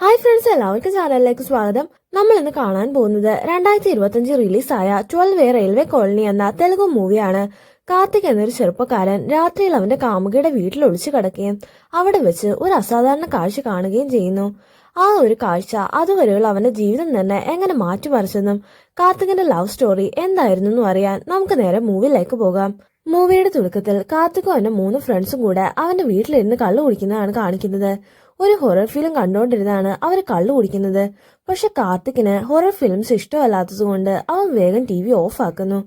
Hi friends, എല്ലാവർക്കും ചാനലിലേക്ക് സ്വാഗതം. നമ്മൾ ഇന്ന് കാണാൻ പോകുന്നത് 2025 റിലീസായ 12 റെയിൽവേ കോളനി എന്ന തെലുഗു മൂവിയാണ്. കാർത്തിക് എന്നൊരു ചെറുപ്പക്കാരൻ രാത്രിയിൽ അവന്റെ കാമുകിയുടെ വീട്ടിൽ ഒളിച്ചു കിടക്കുകയും അവിടെ വെച്ച് ഒരു അസാധാരണ കാഴ്ച കാണുകയും ചെയ്യുന്നു. ആ ഒരു കാഴ്ച അതുവരെയുള്ള അവന്റെ ജീവിതം തന്നെ എങ്ങനെ മാറ്റിമറിച്ചെന്നും കാർത്തികിന്റെ ലവ് സ്റ്റോറി എന്തായിരുന്നെന്നും അറിയാൻ നമുക്ക് നേരെ മൂവിയിലേക്ക് പോകാം. മൂവിയുടെ തുടക്കത്തിൽ കാർത്തിക്കും അവന്റെ 3 ഫ്രണ്ട്സും കൂടെ അവന്റെ വീട്ടിലിരുന്ന് കള്ളു കുടിക്കുന്നതാണ് കാണിക്കുന്നത്. ഒരു ഹൊറർ ഫിലിം കണ്ടുകൊണ്ടിരുന്നാണ് അവർ കള്ളു കുടിക്കുന്നത്. പക്ഷെ കാർത്തിക്കിന് ഹൊറർ ഫിലിംസ് ഇഷ്ടമല്ലാത്തതുകൊണ്ട് അവൻ വേഗം TV ഓഫ് ആക്കുന്നു.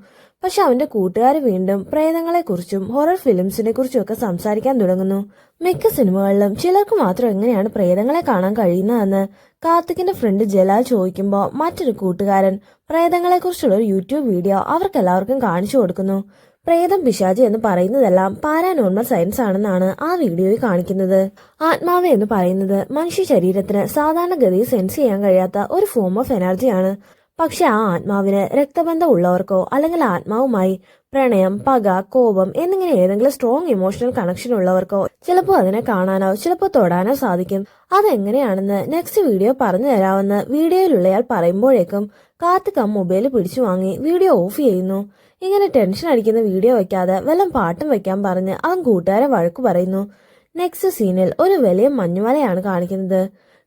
പക്ഷെ അവന്റെ കൂട്ടുകാർ വീണ്ടും പ്രേതങ്ങളെക്കുറിച്ചും ഹൊറർ ഫിലിംസിനെ കുറിച്ചും ഒക്കെ സംസാരിക്കാൻ തുടങ്ങുന്നു. മിക്ക സിനിമകളിലും ചിലർക്ക് മാത്രം എങ്ങനെയാണ് പ്രേതങ്ങളെ കാണാൻ കഴിയുന്നതെന്ന് കാർത്തിക്കിന്റെ ഫ്രണ്ട് ജലാൽ ചോദിക്കുമ്പോൾ മറ്റൊരു കൂട്ടുകാരൻ പ്രേതങ്ങളെക്കുറിച്ചുള്ള ഒരു യൂട്യൂബ് വീഡിയോ അവർക്കെല്ലാവർക്കും കാണിച്ചു കൊടുക്കുന്നു. പ്രേതം പിശാചി എന്ന് പറയുന്നതെല്ലാം പാരാനോർമൽ സയൻസ് ആണെന്നാണ് ആ വീഡിയോയിൽ കാണിക്കുന്നത്. ആത്മാവ് എന്ന് പറയുന്നത് മനുഷ്യ ശരീരത്തിന് സാധാരണഗതിയിൽ സെൻസ് ചെയ്യാൻ കഴിയാത്ത ഒരു ഫോം ഓഫ് എനർജിയാണ്. പക്ഷെ ആ ആത്മാവിന് രക്തബന്ധം ഉള്ളവർക്കോ അല്ലെങ്കിൽ ആത്മാവുമായി പ്രണയം, പക, കോപം എന്നിങ്ങനെ ഏതെങ്കിലും സ്ട്രോങ് ഇമോഷണൽ കണക്ഷൻ ഉള്ളവർക്കോ ചിലപ്പോൾ അതിനെ കാണാനോ ചിലപ്പോൾ തൊടാനോ സാധിക്കും. അതെങ്ങനെയാണെന്ന് നെക്സ്റ്റ് വീഡിയോ പറഞ്ഞു തരാമെന്ന് വീഡിയോയിലുള്ളയാൾ പറയുമ്പോഴേക്കും കാർത്തിക് മൊബൈൽ പിടിച്ചു വാങ്ങി വീഡിയോ ഓഫ് ചെയ്യുന്നു. ഇങ്ങനെ ടെൻഷൻ അടിക്കുന്ന വീഡിയോ വെക്കാതെ വല്ല പാട്ടും വെക്കാൻ പറഞ്ഞ് അവൻ കൂട്ടുകാരെ വഴക്കു പറയുന്നു. നെക്സ്റ്റ് സീനിൽ ഒരു വലിയ മഞ്ഞുമലയാണ് കാണിക്കുന്നത്.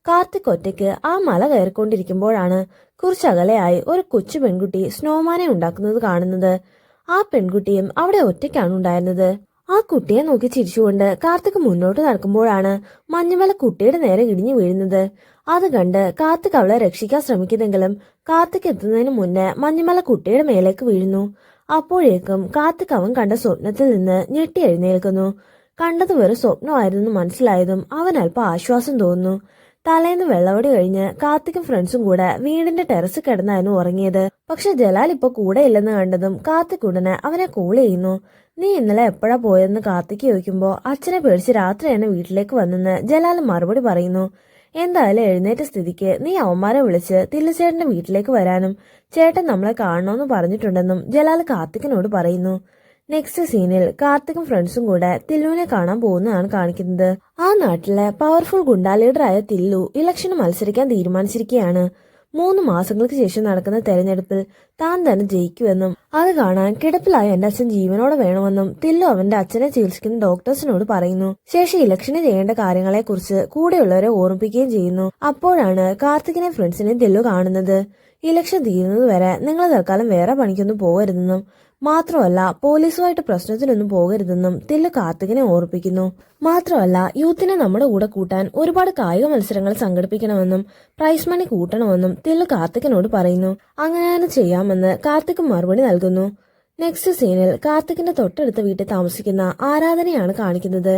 കാർത്തിക് ഒറ്റയ്ക്ക് ആ മല കയറിക്കൊണ്ടിരിക്കുമ്പോഴാണ് കുറച്ചകലെയായി ഒരു കൊച്ചു പെൺകുട്ടി സ്നോമാനെ ഉണ്ടാക്കുന്നത് കാണുന്നത്. ആ പെൺകുട്ടിയും അവിടെ ഒറ്റയ്ക്കാണ് ഉണ്ടായിരുന്നത്. ആ കുട്ടിയെ നോക്കി ചിരിച്ചുകൊണ്ട് കാർത്തിക് മുന്നോട്ട് നടക്കുമ്പോഴാണ് മഞ്ഞുമല കുട്ടിയുടെ നേരെ ഇടിഞ്ഞു വീഴുന്നത്. അത് കണ്ട് കാർത്തിക് അവളെ രക്ഷിക്കാൻ ശ്രമിക്കുന്നെങ്കിലും കാർത്തിക് എത്തുന്നതിന് മുന്നേ മഞ്ഞുമല കുട്ടിയുടെ മേലേക്ക് വീഴുന്നു. അപ്പോഴേക്കും കാർത്തിക് അവൻ കണ്ട സ്വപ്നത്തിൽ നിന്ന് ഞെട്ടി എഴുന്നേൽക്കുന്നു. കണ്ടത് വെറും സ്വപ്നമായിരുന്നു മനസ്സിലായതും അവൻ അല്പം ആശ്വാസം തോന്നുന്നു. തലേന്ന് വെള്ളവടി കഴിഞ്ഞ് കാർത്തിക്കും ഫ്രണ്ട്സും കൂടെ വീടിന്റെ ടെറസിൽ കിടന്നായിരുന്നു ഉറങ്ങിയത്. പക്ഷെ ജലാൽ ഇപ്പൊ കൂടെ ഇല്ലെന്ന് കണ്ടതും കാർത്തിക് ഉടനെ അവനെ കോൾ ചെയ്യുന്നു. നീ ഇന്നലെ എപ്പോഴാ പോയെന്ന് കാർത്തിക് ചോദിക്കുമ്പോ അച്ഛനെ പേടിച്ച് രാത്രി തന്നെ വീട്ടിലേക്ക് വന്നെന്ന് ജലാൽ മറുപടി പറയുന്നു. എന്തായാലും എഴുന്നേറ്റ സ്ഥിതിക്ക് നീ അവന്മാരെ വിളിച്ച് തില്ലുചേട്ടന്റെ വീട്ടിലേക്ക് വരാനും ചേട്ടൻ നമ്മളെ കാണണമെന്ന് പറഞ്ഞിട്ടുണ്ടെന്നും ജലാൽ കാർത്തിക്കിനോട് പറയുന്നു. നെക്സ്റ്റ് സീനിൽ കാർത്തിക്കും ഫ്രണ്ട്സും കൂടെ തില്ലുവിനെ കാണാൻ പോകുന്നതാണ് കാണിക്കുന്നത്. ആ നാട്ടിലെ പവർഫുൾ ഗുണ്ടാ ലീഡറായ തില്ലു ഇലക്ഷന് മത്സരിക്കാൻ തീരുമാനിച്ചിരിക്കുകയാണ്. 3 മാസങ്ങൾക്ക് ശേഷം നടക്കുന്ന തെരഞ്ഞെടുപ്പിൽ താൻ തന്നെ ജയിക്കുമെന്നും അത് കാണാൻ കിടപ്പിലായ എന്റെ അച്ഛൻ ജീവനോടെ വേണമെന്നും തില്ലു അവന്റെ അച്ഛനെ ചികിത്സിക്കുന്ന ഡോക്ടേഴ്സിനോട് പറയുന്നു. ശേഷം ഇലക്ഷന് ചെയ്യേണ്ട കാര്യങ്ങളെക്കുറിച്ച് കൂടെയുള്ളവരെ ഓർമ്മിപ്പിക്കുകയും ചെയ്യുന്നു. അപ്പോഴാണ് കാർത്തികിനെ ഫ്രണ്ട്സിനെ തില്ലു കാണുന്നത്. ഇലക്ഷൻ തീരുന്നത് വരെ നിങ്ങൾ തൽക്കാലം വേറെ പണിക്കൊന്നും പോകരുതെന്നും മാത്രമല്ല പോലീസുമായിട്ട് പ്രശ്നത്തിനൊന്നും പോകരുതെന്നും തില്ലു കാർത്തികിനെ ഓർപ്പിക്കുന്നു. മാത്രമല്ല യൂത്തിനെ നമ്മുടെ കൂടെ കൂട്ടാൻ ഒരുപാട് കായിക മത്സരങ്ങൾ സംഘടിപ്പിക്കണമെന്നും പ്രൈസ് മണി കൂട്ടണമെന്നും തില്ലു കാർത്തികിനോട് പറയുന്നു. അങ്ങനെ ചെയ്യാമെന്ന് കാർത്തിക് മറുപടി നൽകുന്നു. നെക്സ്റ്റ് സീനിൽ കാർത്തികിന്റെ തൊട്ടടുത്ത വീട്ടിൽ താമസിക്കുന്ന ആരാധനയാണ് കാണിക്കുന്നത്.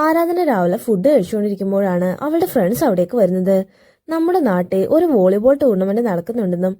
ആരാധന രാവിലെ ഫുഡ് കഴിച്ചുകൊണ്ടിരിക്കുമ്പോഴാണ് അവളുടെ ഫ്രണ്ട്സ് അവിടേക്ക് വരുന്നത്. നമ്മുടെ നാട്ടിൽ ഒരു വോളിബോൾ ടൂർണമെന്റ് നടക്കുന്നുണ്ടെന്നും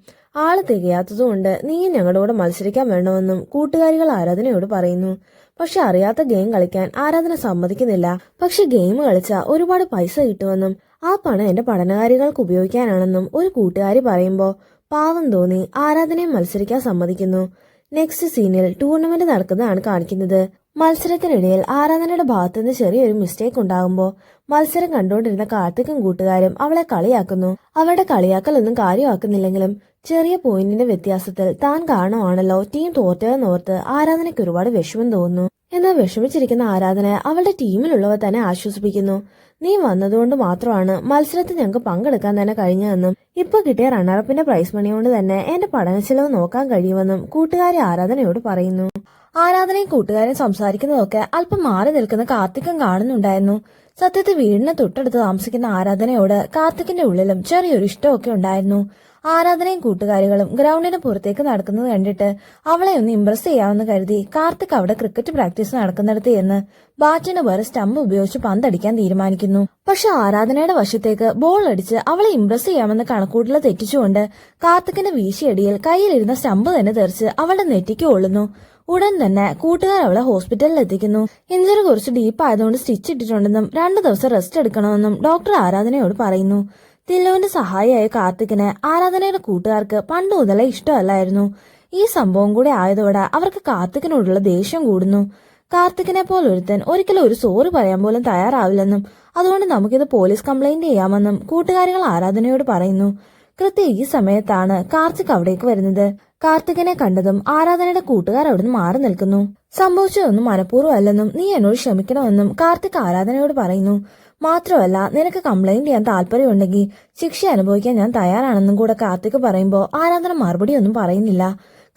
ആള് തികയാത്തതുകൊണ്ട് നീയും ഞങ്ങളുടെ കൂടെ മത്സരിക്കാൻ വേണമെന്നും കൂട്ടുകാരികൾ ആരാധനയോട് പറയുന്നു. പക്ഷെ അറിയാത്ത ഗെയിം കളിക്കാൻ ആരാധന സമ്മതിക്കുന്നില്ല. പക്ഷെ ഗെയിം കളിച്ചാൽ ഒരുപാട് പൈസ കിട്ടുമെന്നും ആ പണം എന്റെ പഠനകാര്യങ്ങൾക്ക് ഉപയോഗിക്കാനാണെന്നും ഒരു കൂട്ടുകാരി പറയുമ്പോ പാവം തോന്നി ആരാധനയെ മത്സരിക്കാൻ സമ്മതിക്കുന്നു. നെക്സ്റ്റ് സീനിൽ ടൂർണമെന്റ് നടക്കുന്നതാണ് കാണിക്കുന്നത്. മത്സരത്തിനിടയിൽ ആരാധനയുടെ ഭാഗത്തുനിന്ന് ചെറിയൊരു മിസ്റ്റേക്ക് ഉണ്ടാകുമ്പോൾ മത്സരം കണ്ടുകൊണ്ടിരുന്ന കാർത്തിക്കും കൂട്ടുകാരും അവളെ കളിയാക്കുന്നു. അവളുടെ കളിയാക്കലൊന്നും കാര്യമാക്കുന്നില്ലെങ്കിലും ചെറിയ പോയിന്റിന്റെ വ്യത്യാസത്തിൽ താൻ കാരണമാണല്ലോ ടീം തോറ്റതെന്നോർത്ത് ആരാധനയ്ക്ക് ഒരുപാട് വിഷമം തോന്നുന്നു. എന്നാൽ വിഷമിച്ചിരിക്കുന്ന ആരാധന അവളുടെ ടീമിലുള്ളവർ തന്നെ ആശ്വസിപ്പിക്കുന്നു. നീ വന്നതുകൊണ്ട് മാത്രമാണ് മത്സരത്തിൽ ഞങ്ങൾക്ക് പങ്കെടുക്കാൻ തന്നെ കഴിഞ്ഞതെന്നും ഇപ്പൊ കിട്ടിയ റണ്ണറപ്പിന്റെ പ്രൈസ് മണി കൊണ്ട് തന്നെ എന്റെ പഠനച്ചെലവ് നോക്കാൻ കഴിയുമെന്നും കൂട്ടുകാരി ആരാധനയോട് പറയുന്നു. ആരാധനയും കൂട്ടുകാരും സംസാരിക്കുന്നതൊക്കെ അല്പം മാറി നിൽക്കുന്ന കാർത്തിക്കും കാണുന്നുണ്ടായിരുന്നു. സത്യത്തിൽ വീടിന് തൊട്ടടുത്ത് താമസിക്കുന്ന ആരാധനയോട് കാർത്തിക്കിന്റെ ഉള്ളിലും ചെറിയൊരു ഇഷ്ടമൊക്കെ ഉണ്ടായിരുന്നു. ആരാധനയും കൂട്ടുകാരികളും ഗ്രൗണ്ടിന് പുറത്തേക്ക് നടക്കുന്നത് കണ്ടിട്ട് അവളെ ഒന്ന് ഇംപ്രസ് ചെയ്യാമെന്ന് കരുതി കാർത്തിക് അവിടെ ക്രിക്കറ്റ് പ്രാക്ടീസ് നടക്കുന്നിടത്ത് എന്ന് ബാറ്റിന് വേറെ സ്റ്റമ്പ് ഉപയോഗിച്ച് പന്തടിക്കാൻ തീരുമാനിക്കുന്നു. പക്ഷെ ആരാധനയുടെ വശത്തേക്ക് ബോൾ അടിച്ച് അവളെ ഇംപ്രസ് ചെയ്യാമെന്ന് കണക്കൂട്ടൽ തെറ്റിച്ചുകൊണ്ട് കാർത്തിക്കിന്റെ വീശിയടിയിൽ കയ്യിലിരുന്ന സ്റ്റമ്പ് തന്നെ തെറിച്ച് അവളുടെ നെറ്റിക്ക് കൊള്ളുന്നു. ഉടൻ തന്നെ കൂട്ടുകാർ അവളെ ഹോസ്പിറ്റലിൽ എത്തിക്കുന്നു. ഇഞ്ചറി കുറച്ച് ഡീപ്പ് ആയതുകൊണ്ട് സ്റ്റിച്ച് ഇട്ടിട്ടുണ്ടെന്നും 2 ദിവസം റെസ്റ്റ് എടുക്കണമെന്നും ഡോക്ടർ ആരാധനയോട് പറയുന്നു. തില്ലുവിന്റെ സഹായിയായ കാർത്തികിന് ആരാധനയുടെ കൂട്ടുകാർക്ക് പണ്ട് മുതലേ ഇഷ്ടമല്ലായിരുന്നു. ഈ സംഭവം കൂടെ ആയതോടെ അവർക്ക് കാർത്തികിനോടുള്ള ദേഷ്യം കൂടുന്നു. കാർത്തികിനെ പോലൊരുത്തൻ ഒരിക്കലും ഒരു സോറി പറയാൻ പോലും തയ്യാറാവില്ലെന്നും അതുകൊണ്ട് നമുക്കിത് പോലീസ് കംപ്ലൈന്റ് ചെയ്യാമെന്നും കൂട്ടുകാരികൾ ആരാധനയോട് പറയുന്നു. കൃത്യം ഈ സമയത്താണ് കാർത്തിക് അവിടേക്ക് വരുന്നത്. കാർത്തികിനെ കണ്ടതും ആരാധനയുടെ കൂട്ടുകാർ അവിടുന്ന് മാറി നിൽക്കുന്നു. സംഭവിച്ചതൊന്നും മനഃപൂർവ്വം അല്ലെന്നും നീ എന്നോട് ക്ഷമിക്കണമെന്നും കാർത്തിക് ആരാധനയോട് പറയുന്നു. മാത്രമല്ല നിനക്ക് കംപ്ലൈന്റ് ചെയ്യാൻ താല്പര്യമുണ്ടെങ്കിൽ ശിക്ഷ അനുഭവിക്കാൻ ഞാൻ തയ്യാറാണെന്നും കൂടെ കാർത്തിക് പറയുമ്പോൾ ആരാധന മറുപടിയൊന്നും പറയുന്നില്ല.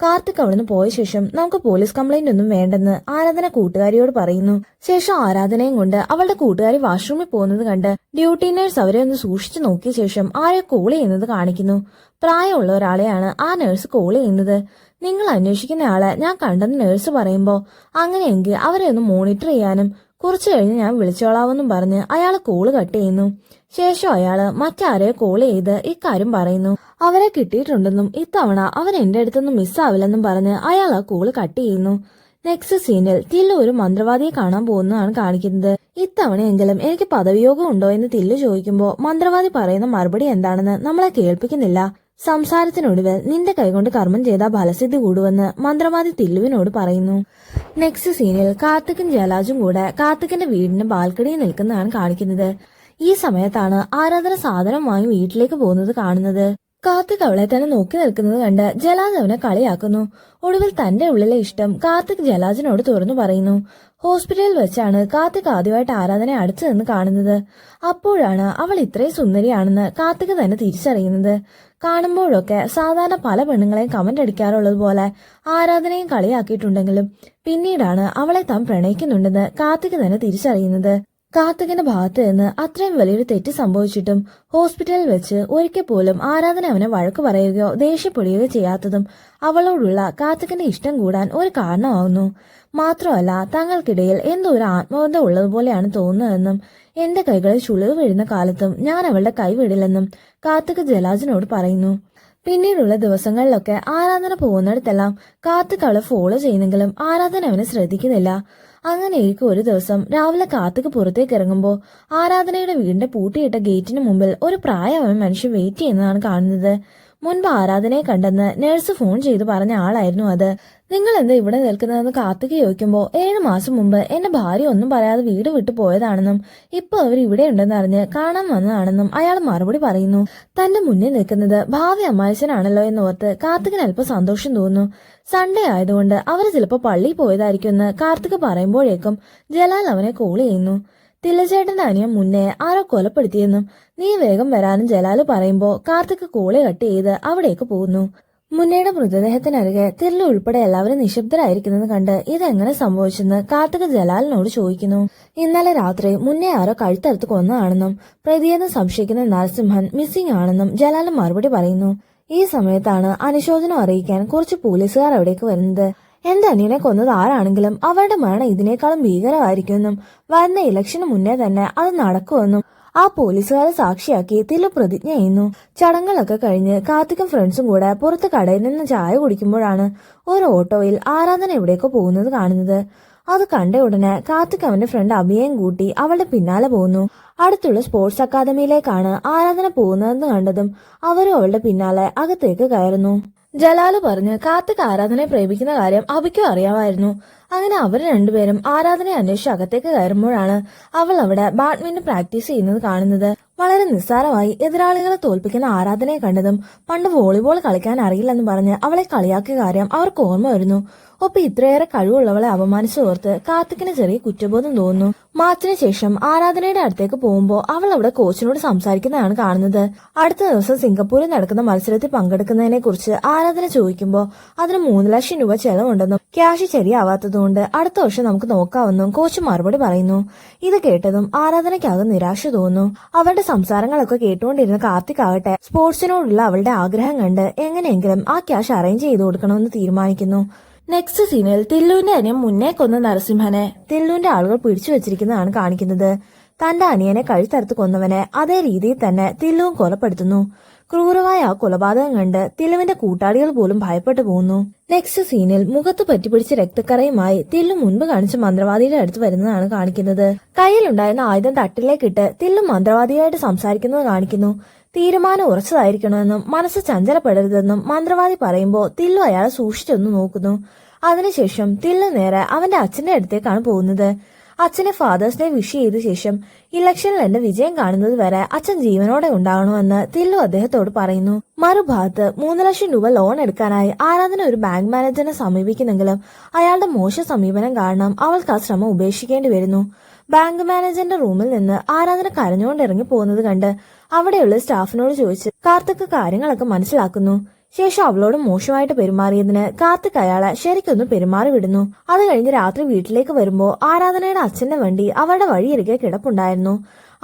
കാർത്തിക് അവിടുന്ന് പോയ ശേഷം നമുക്ക് പോലീസ് കംപ്ലൈന്റ് ഒന്നും വേണ്ടെന്ന് ആരാധന കൂട്ടുകാരിയോട് പറയുന്നു. ശേഷം ആരാധനയും കൊണ്ട് അവളുടെ കൂട്ടുകാരി വാഷ്റൂമിൽ പോകുന്നത് കണ്ട് ഡ്യൂട്ടി നേഴ്സ് അവരെ ഒന്ന് സൂക്ഷിച്ചു നോക്കിയ ശേഷം ആരെ കോൾ ചെയ്യുന്നത് കാണിക്കുന്നു. പ്രായമുള്ള ഒരാളെയാണ് ആ നേഴ്സ് കോൾ ചെയ്യുന്നത്. നിങ്ങൾ അന്വേഷിക്കുന്ന ആളെ ഞാൻ കണ്ടെന്ന് നേഴ്സ് പറയുമ്പോൾ അങ്ങനെയെങ്കിൽ അവരെ ഒന്ന് മോണിറ്റർ ചെയ്യാനും കുറച്ചു കഴിഞ്ഞ് ഞാൻ വിളിച്ചോളാവെന്നും പറഞ്ഞ് അയാൾ കോള് കട്ട് ചെയ്യുന്നു. ശേഷം അയാള് മറ്റാരെയോ കോൾ ചെയ്ത് ഇക്കാര്യം പറയുന്നു. അവരെ കിട്ടിയിട്ടുണ്ടെന്നും ഇത്തവണ അവൻ എന്റെ അടുത്തൊന്നും മിസ്സാവില്ലെന്നും പറഞ്ഞ് അയാൾ ആ കോള് കട്ട് ചെയ്യുന്നു. നെക്സ്റ്റ് സീനിൽ തില്ലു ഒരു മന്ത്രവാദിയെ കാണാൻ പോകുന്നതാണ് കാണിക്കുന്നത്. ഇത്തവണയെങ്കിലും എനിക്ക് പദവിയോഗം ഉണ്ടോ എന്ന് തില്ലു ചോദിക്കുമ്പോൾ മന്ത്രവാദി പറയുന്ന മറുപടി എന്താണെന്ന് നമ്മളെ കേൾപ്പിക്കുന്നില്ല. സംസാരത്തിനൊടുവിൽ നിന്റെ കൈകൊണ്ട് കർമ്മം ചെയ്താൽ ഫലസിദ്ധി കൂടുവെന്ന് മന്ത്രവാദി തില്ലുവിനോട് പറയുന്നു. നെക്സ്റ്റ് സീനിൽ കാർത്തിക്കും ജയരാജും കൂടെ കാർത്തിക്കിന്റെ വീടിന്റെ ബാൽക്കണിയിൽ നിൽക്കുന്നതാണ് കാണിക്കുന്നത്. ഈ സമയത്താണ് ആരാധന സാധനം വാങ്ങി വീട്ടിലേക്ക് പോകുന്നത് കാണുന്നത്. കാർത്തിക് അവളെ തന്നെ നോക്കി നിൽക്കുന്നത് കണ്ട് ജലാജ് അവനെ കളിയാക്കുന്നു. ഒടുവിൽ തന്റെ ഉള്ളിലെ ഇഷ്ടം കാർത്തിക് ജലാജിനോട് തുറന്നു പറയുന്നു. ഹോസ്പിറ്റലിൽ വെച്ചാണ് കാർത്തിക് ആദ്യമായിട്ട് ആരാധനയെ അടുത്തു നിന്ന് കാണുന്നത്. അപ്പോഴാണ് അവൾ ഇത്രയും സുന്ദരിയാണെന്ന് കാർത്തിക് തന്നെ തിരിച്ചറിയുന്നത്. കാണുമ്പോഴൊക്കെ സാധാരണ പല പെണ്ണുങ്ങളെയും കമന്റ് അടിക്കാറുള്ളത് പോലെ ആരാധനയും കളിയാക്കിയിട്ടുണ്ടെങ്കിലും പിന്നീടാണ് അവളെ താൻ പ്രണയിക്കുന്നുണ്ടെന്ന് കാർത്തിക് തന്നെ തിരിച്ചറിയുന്നത്. കാർത്തികിന്റെ ഭാഗത്ത് നിന്ന് അത്രയും വലിയൊരു തെറ്റ് സംഭവിച്ചിട്ടും ഹോസ്പിറ്റലിൽ വെച്ച് ഒരിക്കൽ പോലും ആരാധന അവനെ വഴക്ക് പറയുകയോ ദേഷ്യപ്പെടുകയോ ചെയ്യാത്തതും അവളോടുള്ള കാർത്തികിന്റെ ഇഷ്ടം കൂടാൻ ഒരു കാരണമാവുന്നു. മാത്രമല്ല തങ്ങൾക്കിടയിൽ എന്തോ ഒരു ആത്മബന്ധം ഉള്ളതുപോലെയാണ് തോന്നുന്നതെന്നും എന്റെ കൈകളിൽ ചുളിവ് വീഴുന്ന കാലത്തും ഞാൻ അവളുടെ കൈ വിടില്ലെന്നും കാർത്തിക് ജലാജിനോട് പറയുന്നു. പിന്നീടുള്ള ദിവസങ്ങളിലൊക്കെ ആരാധന പോകുന്നിടത്തെല്ലാം കാർത്തിക് അവളെ ഫോളോ ചെയ്യുന്നെങ്കിലും ആരാധന അവനെ ശ്രദ്ധിക്കുന്നില്ല. അങ്ങനെയിരിക്കും ഒരു ദിവസം രാവിലെ കാർത്തിക് പുറത്തേക്ക് ഇറങ്ങുമ്പോൾ ആരാധനയുടെ വീടിന്റെ പൂട്ടിയിട്ട ഗേറ്റിന് മുമ്പിൽ ഒരു പ്രായമായ മനുഷ്യൻ വെയിറ്റ് ചെയ്യുന്നതാണ് കാണുന്നത്. മുൻപ് ആരാധനയെ കണ്ടെന്ന് നഴ്സ് ഫോൺ ചെയ്ത് പറഞ്ഞ ആളായിരുന്നു അത്. നിങ്ങൾ എന്താ ഇവിടെ നിൽക്കുന്നതെന്ന് കാർത്തിക് ചോദിക്കുമ്പോൾ 7 മാസം മുമ്പ് എന്റെ ഭാര്യ ഒന്നും പറയാതെ വീട് വിട്ടു പോയതാണെന്നും ഇപ്പൊ അവർ ഇവിടെ ഉണ്ടെന്ന് അറിഞ്ഞ് കാണാൻ വന്നതാണെന്നും അയാൾ മറുപടി പറയുന്നു. തന്റെ മുന്നിൽ നിൽക്കുന്നത് ഭാവി അമ്മായച്ചനാണല്ലോ എന്നോർത്ത് കാർത്തികിന് അല്പം സന്തോഷം തോന്നുന്നു. സൺഡേ ആയതുകൊണ്ട് അവർ ചിലപ്പോൾ പള്ളിയിൽ പോയതായിരിക്കുമെന്ന് കാർത്തിക് പറയുമ്പോഴേക്കും ജലാൽ അവനെ കോൾ ചെയ്യുന്നു. തില്ലച്ചേട്ടന്റെ അനിയൻ മുന്നേ ആരോ കൊലപ്പെടുത്തിയെന്നും നീ വേഗം വരാനും ജലാല് പറയുമ്പോൾ കാർത്തിക് കോളി കട്ട് ചെയ്ത് അവിടേക്ക് പോകുന്നു. മുന്നയുടെ മൃതദേഹത്തിനരികെ തില്ലു ഉൾപ്പെടെ എല്ലാവരും നിശബ്ദരായിരിക്കുന്നത് കണ്ട് ഇതെങ്ങനെ സംഭവിച്ചെന്ന് കാർത്തിക് ജലാലിനോട് ചോദിക്കുന്നു. ഇന്നലെ രാത്രി മുന്നേ ആരോ കഴുത്തറുത്ത് കൊന്നതാണെന്നും പ്രതിയെന്ന് സംശയിക്കുന്ന നരസിംഹൻ മിസ്സിംഗ് ആണെന്നും ജലാൽ മറുപടി പറയുന്നു. ഈ സമയത്താണ് അനുശോചനം അറിയിക്കാൻ കുറച്ച് പോലീസുകാർ അവിടേക്ക് വരുന്നത്. എന്റെ അനിയനെ കൊന്നത് ആരാണെങ്കിലും അവരുടെ മരണം ഇതിനേക്കാളും ഭീകരമായിരിക്കുമെന്നും വരുന്ന ഇലക്ഷന് മുന്നേ തന്നെ അത് നടക്കുമെന്നും ആ പോലീസുകാരെ സാക്ഷിയാക്കി തില്ലു പ്രതിജ്ഞ ചെയ്യുന്നു. ചടങ്ങുകളൊക്കെ കഴിഞ്ഞ് കാർത്തിക്കും ഫ്രണ്ട്സും കൂടെ പുറത്ത് കടയിൽ നിന്ന് ചായ കുടിക്കുമ്പോഴാണ് ഒരു ഓട്ടോയിൽ ആരാധന എവിടേക്കോ പോകുന്നത് കാണുന്നത്. അത് കണ്ട ഉടനെ കാർത്തിക് അവന്റെ ഫ്രണ്ട് അഭിയേയും കൂട്ടി അവളുടെ പിന്നാലെ പോകുന്നു. അടുത്തുള്ള സ്പോർട്സ് അക്കാദമിയിലേക്കാണ് ആരാധന പോകുന്നതെന്ന് കണ്ടതും അവരും അവളുടെ പിന്നാലെ അകത്തേക്ക് കയറുന്നു. ജലാല് പറഞ്ഞ് കാർത്തിക് ആരാധനയെ പ്രേമിക്കുന്ന കാര്യം അഭിക്കും അറിയാമായിരുന്നു. അങ്ങനെ അവർ രണ്ടുപേരും ആരാധനയെ അന്വേഷിച്ച് അകത്തേക്ക് കയറുമ്പോഴാണ് അവൾ അവിടെ ബാഡ്മിന്റൺ പ്രാക്ടീസ് ചെയ്യുന്നത് കാണുന്നത്. വളരെ നിസ്സാരമായി എതിരാളികളെ തോൽപ്പിക്കുന്ന ആരാധനയെ കണ്ടതും പണ്ട് വോളിബോൾ കളിക്കാൻ അറിയില്ലെന്ന് പറഞ്ഞ് അവളെ കളിയാക്കിയ കാര്യം അവർക്ക് ഓർമ്മ വരുന്നു. ഒപ്പം ഇത്രയേറെ കഴിവുള്ളവളെ അപമാനിച്ചു ഓർത്ത് കാർത്തിക്കിന് ചെറിയ കുറ്റബോധം തോന്നുന്നു. മാച്ചിന് ശേഷം ആരാധനയുടെ അടുത്തേക്ക് പോകുമ്പോൾ അവൾ അവിടെ കോച്ചിനോട് സംസാരിക്കുന്നതാണ് കാണുന്നത്. അടുത്ത ദിവസം സിംഗപ്പൂരിൽ നടക്കുന്ന മത്സരത്തിൽ പങ്കെടുക്കുന്നതിനെ കുറിച്ച് ആരാധന ചോദിക്കുമ്പോൾ അതിന് 3 ലക്ഷം രൂപ ചെലവുണ്ടെന്നും ക്യാഷ് ശരിയാവാത്തതുകൊണ്ട് അടുത്ത വർഷം നമുക്ക് നോക്കാമെന്നും കോച്ച് മറുപടി പറയുന്നു. ഇത് കേട്ടതും ആരാധനയ്ക്കാകെ നിരാശ തോന്നുന്നു. അവരുടെ സംസാരങ്ങളൊക്കെ കേട്ടുകൊണ്ടിരുന്ന കാർത്തിക് ആകട്ടെ സ്പോർട്സിനോടുള്ള അവളുടെ ആഗ്രഹം കണ്ട് എങ്ങനെയെങ്കിലും ആ ക്യാഷ് അറേഞ്ച് ചെയ്ത് കൊടുക്കണമെന്ന് തീരുമാനിക്കുന്നു. നെക്സ്റ്റ് സീനിൽ തില്ലുവിന്റെ അനിയൻ മുന്നേ കൊന്ന നരസിംഹനെ തില്ലുവിന്റെ ആളുകൾ പിടിച്ചു വെച്ചിരിക്കുന്നതാണ് കാണിക്കുന്നത്. തന്റെ അനിയനെ കഴുത്തറുത്ത് കൊന്നവനെ അതേ രീതിയിൽ തന്നെ തില്ലുവും കൊലപ്പെടുത്തുന്നു. ക്രൂരമായ ആ കൊലപാതകം കണ്ട് തില്ലുവിന്റെ കൂട്ടാളികൾ പോലും ഭയപ്പെട്ടു പോകുന്നു. നെക്സ്റ്റ് സീനിൽ മുഖത്ത് പറ്റിപ്പിടിച്ച രക്തക്കറയുമായി തില്ലു മുൻപ് കാണിച്ച മന്ത്രവാദിയുടെ അടുത്ത് വരുന്നതാണ് കാണിക്കുന്നത്. കയ്യിലുണ്ടായിരുന്ന ആയുധം തട്ടിലേക്കിട്ട് തില്ലു മന്ത്രവാദിയായിട്ട് സംസാരിക്കുന്നത് കാണിക്കുന്നു. തീരുമാനം ഉറച്ചതായിരിക്കണമെന്നും മനസ്സ് ചഞ്ചലപ്പെടരുതെന്നും മന്ത്രവാദി പറയുമ്പോൾ തില്ലു അയാളെ സൂക്ഷിച്ചൊന്നു നോക്കുന്നു. അതിനുശേഷം തില്ലു നേരെ അവന്റെ അച്ഛന്റെ അടുത്തേക്കാണ് പോകുന്നത്. അച്ഛനെ ഫാദേഴ്സ് ഡേ വിഷ് ചെയ്ത ശേഷം ഇലക്ഷനിൽ എന്റെ വിജയം കാണുന്നത് വരെ അച്ഛൻ ജീവനോടെ ഉണ്ടാകണമെന്ന് തില്ലു അദ്ദേഹത്തോട് പറയുന്നു. മറുഭാഗത്ത് 3 ലക്ഷം രൂപ ലോൺ എടുക്കാനായി ആരാധന ഒരു ബാങ്ക് മാനേജറിനെ സമീപിക്കുന്നെങ്കിലും അയാളുടെ മോശ സമീപനം കാരണം അവൾക്ക് ആ ശ്രമം ഉപേക്ഷിക്കേണ്ടി വരുന്നു. ബാങ്ക് മാനേജറിന്റെ റൂമിൽ നിന്ന് ആരാധന കരഞ്ഞുകൊണ്ട് ഇറങ്ങി പോകുന്നത് കണ്ട് അവിടെയുള്ള സ്റ്റാഫിനോട് ചോദിച്ച് കാർത്തിക് കാര്യങ്ങളൊക്കെ മനസ്സിലാക്കുന്നു. ശേഷം അവളോട് മോശമായിട്ട് പെരുമാറിയതിന് കാർത്തിക് അയാളെ ശരിക്കൊന്ന് പെരുമാറി വിടുന്നു. അത് കഴിഞ്ഞ് രാത്രി വീട്ടിലേക്ക് വരുമ്പോൾ ആരാധനയുടെ അച്ഛന്റെ വണ്ടി അവരുടെ വഴിയരികെ കിടപ്പുണ്ടായിരുന്നു.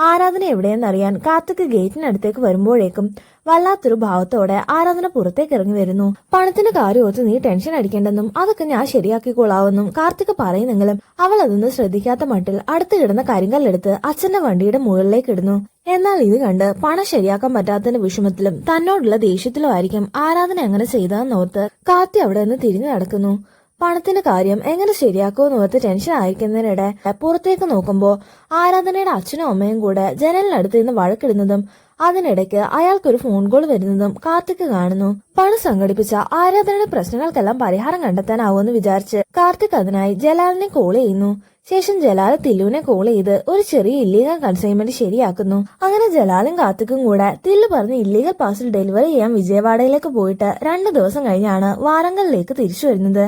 ആരാധന എവിടെയെന്നറിയാൻ കാർത്തിക് ഗേറ്റിനടുത്തേക്ക് വരുമ്പോഴേക്കും വല്ലാത്തൊരു ഭാവത്തോടെ ആരാധന പുറത്തേക്ക് ഇറങ്ങി വരുന്നു. പണത്തിന്റെ കാര്യം ഓർത്ത് നീ ടെൻഷൻ അടിക്കേണ്ടെന്നും അതൊക്കെ ഞാൻ ശരിയാക്കിക്കൊള്ളാവെന്നും കാർത്തിക് പറയുന്നെങ്കിലും അവൾ അതൊന്നും ശ്രദ്ധിക്കാത്ത മട്ടിൽ അടുത്ത് കിടന്ന കരിങ്കല്ലെടുത്ത് അച്ഛന്റെ വണ്ടിയുടെ മുകളിലേക്ക് ഇടുന്നു. എന്നാൽ ഇത് കണ്ട് പണം ശരിയാക്കാൻ പറ്റാത്തതിന്റെ വിഷമത്തിലും തന്നോടുള്ള ദേഷ്യത്തിലും ആയിരിക്കും ആരാധന അങ്ങനെ ചെയ്തതെന്നോർത്ത് കാർത്തി അവിടെ നിന്ന് തിരിഞ്ഞു നടക്കുന്നു. പണത്തിന്റെ കാര്യം എങ്ങനെ ശരിയാക്കുമെന്ന് ഓർത്ത് ടെൻഷൻ ആയിരിക്കുന്നതിനിടെ പുറത്തേക്ക് നോക്കുമ്പോൾ ആരാധനയുടെ അച്ഛനും അമ്മയും കൂടെ ജനലിനടുത്ത് നിന്ന് വഴക്കിടുന്നതും അതിനിടയ്ക്ക് അയാൾക്കൊരു ഫോൺ കോൾ വരുന്നതും കാർത്തിക് കാണുന്നു. പണം സംഘടിപ്പിച്ച ആരാധനയുടെ പ്രശ്നങ്ങൾക്കെല്ലാം പരിഹാരം കണ്ടെത്താനാവുമെന്ന് വിചാരിച്ച് കാർത്തിക് അതിനായി ജലാലിനെ കോൾ ചെയ്യുന്നു. ശേഷം ജലാൽ തില്ലുവിനെ കോൾ ചെയ്ത് ഒരു ചെറിയ ഇല്ലീഗൽ കൺസൈൻമെന്റ് ശരിയാക്കുന്നു. അങ്ങനെ ജലാലും കാർത്തിക്കും കൂടെ തില്ലു പറഞ്ഞ് ഇല്ലീഗൽ പാർസൽ ഡെലിവറി ചെയ്യാൻ വിജയവാഡയിലേക്ക് പോയിട്ട് 2 ദിവസം കഴിഞ്ഞാണ് വാറങ്കലിലേക്ക് തിരിച്ചു വരുന്നത്.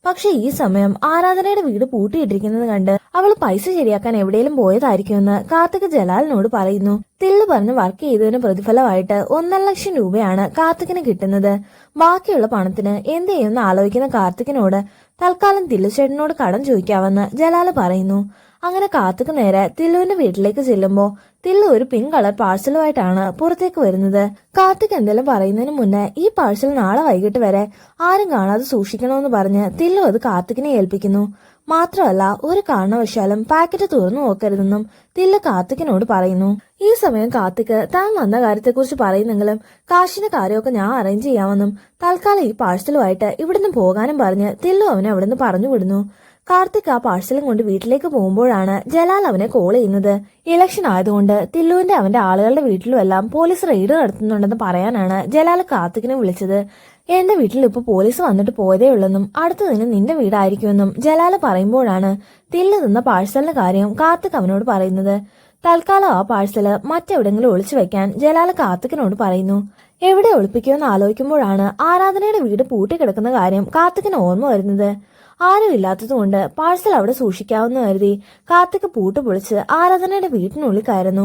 പക്ഷെ ഈ സമയം ആരാധനയുടെ വീട് പൂട്ടിയിട്ടിരിക്കുന്നത് കണ്ട് അവൾ പൈസ ശരിയാക്കാൻ എവിടെയെങ്കിലും പോയതായിരിക്കുമെന്ന് കാർത്തിക് ജലാലിനോട് പറയുന്നു. തില്ലു പറഞ്ഞ് വർക്ക് ചെയ്തതിന് പ്രതിഫലമായിട്ട് 1.5 ലക്ഷം രൂപയാണ് കാർത്തിക്കിന് കിട്ടുന്നത്. ബാക്കിയുള്ള പണത്തിന് എന്ത് ചെയ്യുമെന്ന് ആലോചിക്കുന്ന കാർത്തിക്കിനോട് തൽക്കാലം തില്ലുചേട്ടനോട് കടം ചോദിക്കാമെന്ന് ജലാല് പറയുന്നു. അങ്ങനെ കാർത്തിക് നേരെ തില്ലുവിന്റെ വീട്ടിലേക്ക് ചെല്ലുമ്പോ തില്ലു ഒരു പിങ്ക് കളർ പാഴ്സലുമായിട്ടാണ് പുറത്തേക്ക് വരുന്നത്. കാർത്തിക് എന്തെങ്കിലും പറയുന്നതിന് മുന്നേ ഈ പാഴ്സൽ നാളെ വൈകിട്ട് വരെ ആരും കാണാതെ സൂക്ഷിക്കണമെന്ന് പറഞ്ഞ് തില്ലു അത് കാർത്തികിനെ ഏൽപ്പിക്കുന്നു. മാത്രമല്ല ഒരു കാരണവശാലും പാക്കറ്റ് തുറന്നു നോക്കരുതെന്നും തില്ലു കാർത്തികിനോട് പറയുന്നു. ഈ സമയം കാർത്തിക് താൻ വന്ന കാര്യത്തെക്കുറിച്ച് പറയുന്നെങ്കിലും കാശിന്റെ കാര്യമൊക്കെ ഞാൻ അറേഞ്ച് ചെയ്യാമെന്നും തൽക്കാലം ഈ പാഴ്സലുമായിട്ട് ഇവിടുന്ന് പോകാനും പറഞ്ഞ് തില്ലു അവനെ അവിടുന്ന് പറഞ്ഞു വിടുന്നു. കാർത്തിക് ആ പാഴ്സലും കൊണ്ട് വീട്ടിലേക്ക് പോകുമ്പോഴാണ് ജലാൽ അവനെ കോൾ ചെയ്യുന്നത്. ഇലക്ഷൻ ആയതുകൊണ്ട് തില്ലുവിന്റെ അവന്റെ ആളുകളുടെ വീട്ടിലുമെല്ലാം പോലീസ് റെയ്ഡ് നടത്തുന്നുണ്ടെന്ന് പറയാനാണ് ജലാൽ കാർത്തികിനെ വിളിച്ചത്. എന്റെ വീട്ടിൽ ഇപ്പൊ പോലീസ് വന്നിട്ട് പോയതേ ഉള്ളെന്നും അടുത്തതിന് നിന്റെ വീടായിരിക്കുമെന്നും ജലാൽ പറയുമ്പോഴാണ് തില്ലു നിന്ന പാഴ്സലിന്റെ കാര്യം കാർത്തിക് അവനോട് പറയുന്നത്. തൽക്കാലം ആ പാഴ്സല് മറ്റെവിടെങ്കിലും ഒളിച്ചു വെക്കാൻ ജലാൽ കാർത്തികിനോട് പറയുന്നു. എവിടെ ഒളിപ്പിക്കുമെന്ന് ആലോചിക്കുമ്പോഴാണ് ആരാധനയുടെ വീട് പൂട്ടിക്കിടക്കുന്ന കാര്യം കാർത്തികിന് ഓർമ്മ വരുന്നത്. ആരും ഇല്ലാത്തതുകൊണ്ട് പാഴ്സൽ അവിടെ സൂക്ഷിക്കാവുന്ന കരുതി കാർത്തിക് പൂട്ട് പൊളിച്ച് ആരാധനയുടെ വീട്ടിനുള്ളിൽ കയറുന്നു.